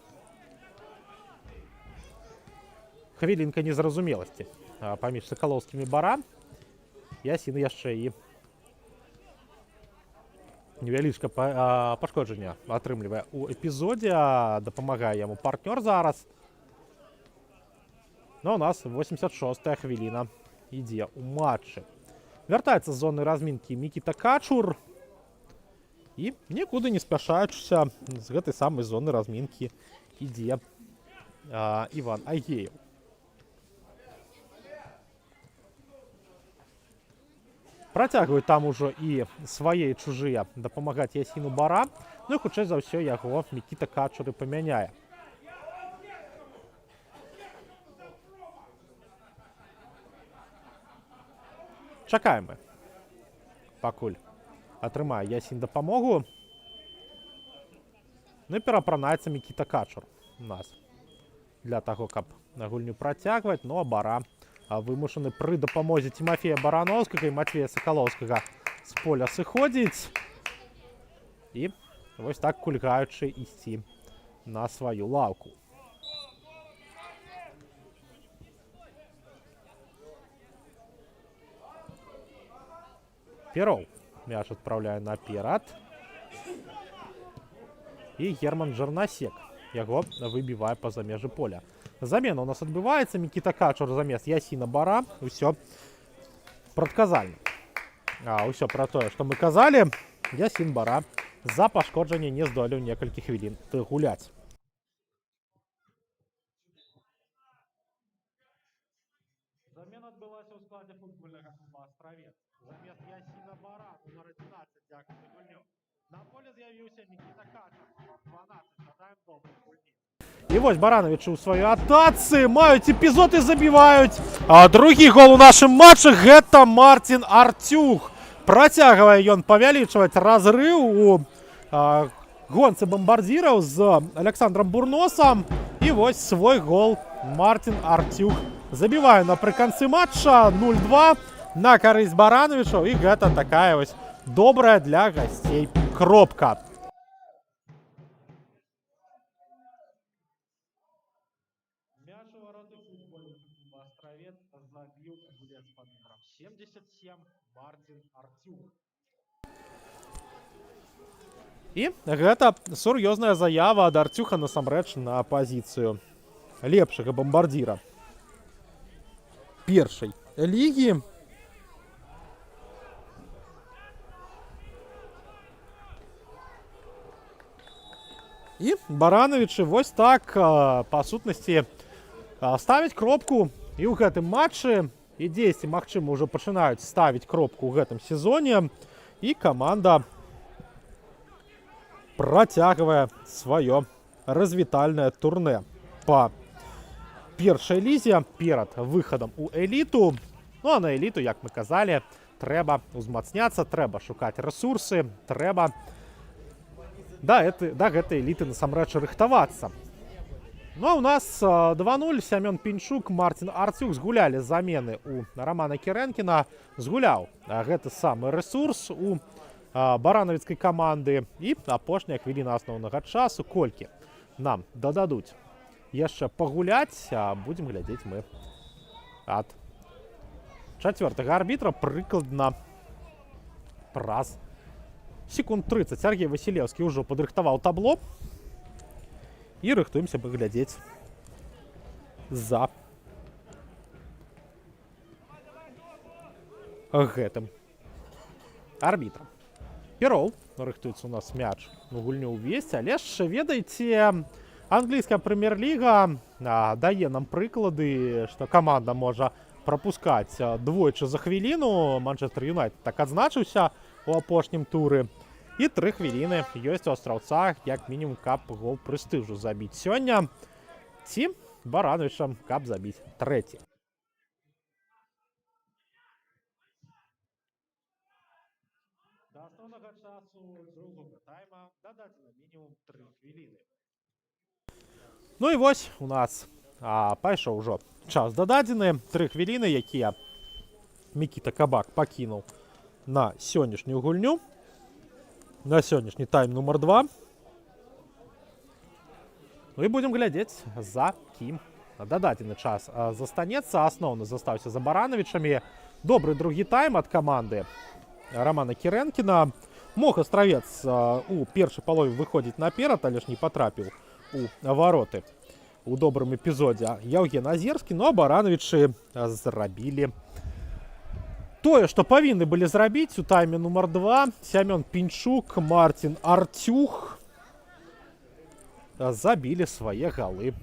хвілінка незразумеласці паміж Сакалоўскім і Бара. Ясін яшчэ і невялічка пашкоджання атрымлівае у эпізодзе, дапамагае яму партнёр зараз. Но у нас 86-я хвіліна ідзе ў матчы. Вяртаецца з зоны размінкі Мікіта Качур. І нікуды не спяшаючыся з гэтай самай зоны размінкі ідзе Іван Агеев. Працягваюць там ужо і свае чужыя дапамагаць Ясіну Бара. Ну і хутчэй за ўсё яго Мікіта Качур і памяняе. Чакаем мы, пакуль атрымае Ясін дапамогу. Ну і перапранаецца Мікіта Качур у нас для таго, каб на гульню працягваць. Ну а Бара вымушаны пры дапамозе Тимофея Барановскага і Матвея Сакалоўскага з поля сыходзіць. І вось так кульгаючы ісці на сваю лаўку. Пероў мяч адпраўляе наперад. І Герман Жарнасек яго выбівае па-за межы поля. Замена у нас адбываецца. Мікіта Качур замест Ясіна Бара. Усё прадказальна. Усё пра тое, што мы казалі. Ясін Бара за пашкоджанне не здолеў некалькі хвілін гуляць. Замена адбылася ў складзе футбольнага клуба Астравец. Замест Ясіна Бара, номер 11, дзякуй за гульню. На поле з'явіўся Мікіта Качур. 12, жадаем добрай гульні. І вось баранавічы ў сваёй атацы маюць эпізод і забіваюць. Другі гол у нашым матчы гэта Марцін Арцюх. Працягвае ён павялічваць разрыў у гонцы бомбардзіраў з Александром Бурносам. І вось свой гол Мартин Артюх забівае напрыканцы матча 0-2 на карысць барановичаў. І гэта такая вось добрая для гасцей кропка. Мяч у вороты футбольного клуба «Астравец» забил гулец под номером 77 Мартин Артюх. І гэта сур'ёзная заява ад Артюха насамрэч на пазіцыю лепшага бомбардзіра першай лігі. І барановичы вось так, па сутнасці, ставяць кропку і ў гэтым матчы, і дзесьці, магчыма, ўжо пачынаюць ставіць кропку ў гэтым сезоне, і каманда працягвае сваё развітальнае турнэ па першай лізе перад выхадам у эліту. Ну а на эліту, як мы казалі, трэба ўзмацняцца, трэба шукаць рэсурсы, трэба да гэтай эліты насамрэч рыхтавацца. Ну а у нас 2-0. Сямён Пінчук, Мартин Артюх згулялі замены у Романа Керенкіна. Згуляў гэты самы рэсурс у барановіцкай каманды. І апошняя хвіліна асноўнага часу. Колькі нам дададуць яшчэ пагуляць, будзем глядзець мы ад чацвёртага арбітра прыкладна праз секунд 30. Сергей Васілеўскі ўжо падрыхтаваў табло. І рыхтуемся паглядзець за гэтым арбітрам. Пероў рыхтуецца у нас мяч на гульню ўвесці, але ж ведаеце, англійская прэм'ер-ліга дае нам прыклады, што каманда можа прапускаць двойчы за хвіліну. Манчестер Юнайтед так адзначыўся у апошнім туры. І 3 хвіліны ёсць у астравцах, як мінімум, каб гол прэстыжу забіць сёння. Ці барановичам, каб забіць трэці. Да асноўнага часу другога тайма дададзена мінімум 3 хвіліны. Ну і вось у нас пайшоў ужо час дададзены. 3 хвіліны, якія Мікіта Кабак пакінуў на сённяшнюю гульню. На сённяшні тайм нумар 2. Ну і будзем глядзець, за кім дададзены час застанецца. Асноўны застаўся за барановичамі. Добры другі тайм ад каманды Романа Керенкіна. Мог астравец у першай палове выходзіць наперад, але ж не патрапіў у вароты у добрым эпізодзе Яўген Азерскі. Ну а барановичы зрабілі тое, што павінны былі зрабіць у тайме нумар 2. Сямён Пінчук, Мартин Артюх забілі свае галы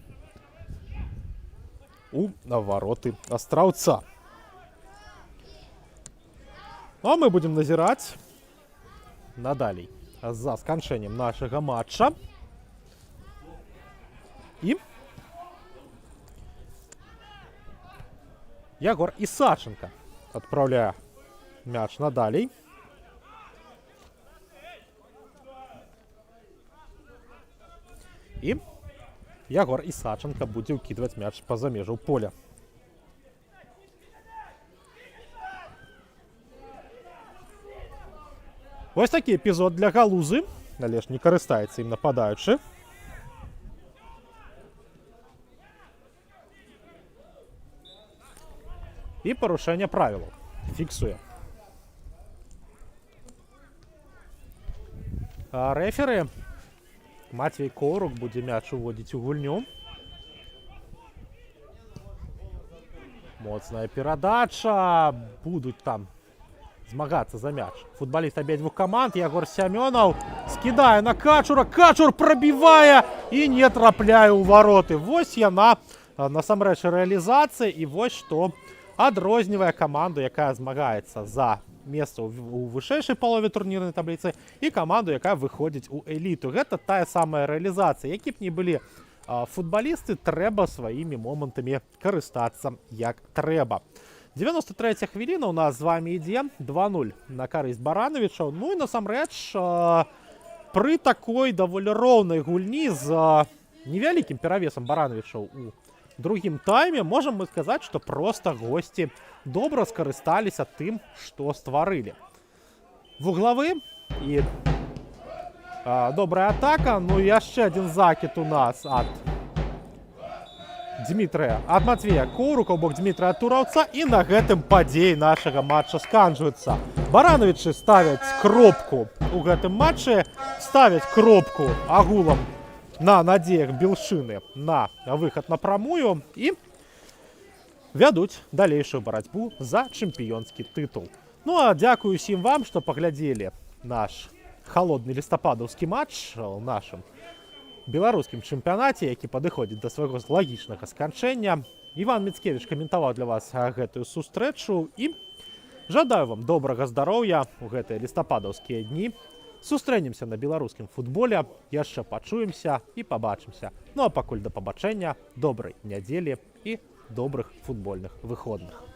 у вароты астраўца. Ну а мы будзем назіраць надалей за сканчэннем нашага матча. І Ягор Ісаченка адпраўляе мяч надалей. І Ягор Ісаченка будзе ўкідваць мяч па-за межаў поля. Вось такі эпізод для галузы, але ж не карыстаецца ім нападаючы. І парушэнне правілаў фіксуе рэферы. Матвей Корук будзе мяч уводзіць у гульню. Моцная перадача. Будуць там змагацца за мяч футбаліст абедзвюх каманд. Ягор Сямёнаў скідае на Качура. Качур прабівае і не трапляе ў вароты. Вось яна насамрэч рэалізацыя. І вось што адрознівае каманду, якая змагаецца за месца у вышэйшай палове турнірнай табліцы, і каманду, якая выходзіць у эліту. Гэта тая самая рэалізацыя. Які б не былі футбалісты, трэба сваімі момантамі карыстацца як трэба. 93-я хвіліна у нас з вами ідзе 2-0 на карысць барановичаў. Ну і насамрэч пры такой даволі роўнай гульні з невялікім перавесам баранавічаў у другім тайме можам мы сказаць, што проста госці добра скарысталіся тым, што стварылі. Вуглавы і добрая атака. Ну і яшчэ адзін закід у нас ад Дмітрыя, ад Матвея Коўрука ў бок Дмітрыя Тураўца, і на гэтым падзеі нашага матча сканчваюцца. Баранавічы ставяць кропку у гэтым матчы, ставяць кропку агулам на надзеях Белшыны на выхад на прамую і вядуць далейшую барацьбу за чэмпіёнскі тытул. Ну а дзякую усім вам, што паглядзелі наш халодны лістападаўскі матч у нашым беларускім чэмпіянаце, які падыходзіць да свайго лагічнага сканчэння. Іван Міцкевіч каментаваў для вас гэтую сустрэчу і жадаю вам добрага здароўя у гэтыя лістападаўскія дні. Сустрэнемся на беларускім футболе, яшчэ пачуемся і пабачымся. Ну а пакуль да пабачэння, добрай нядзелі і добрых футбольных выходных.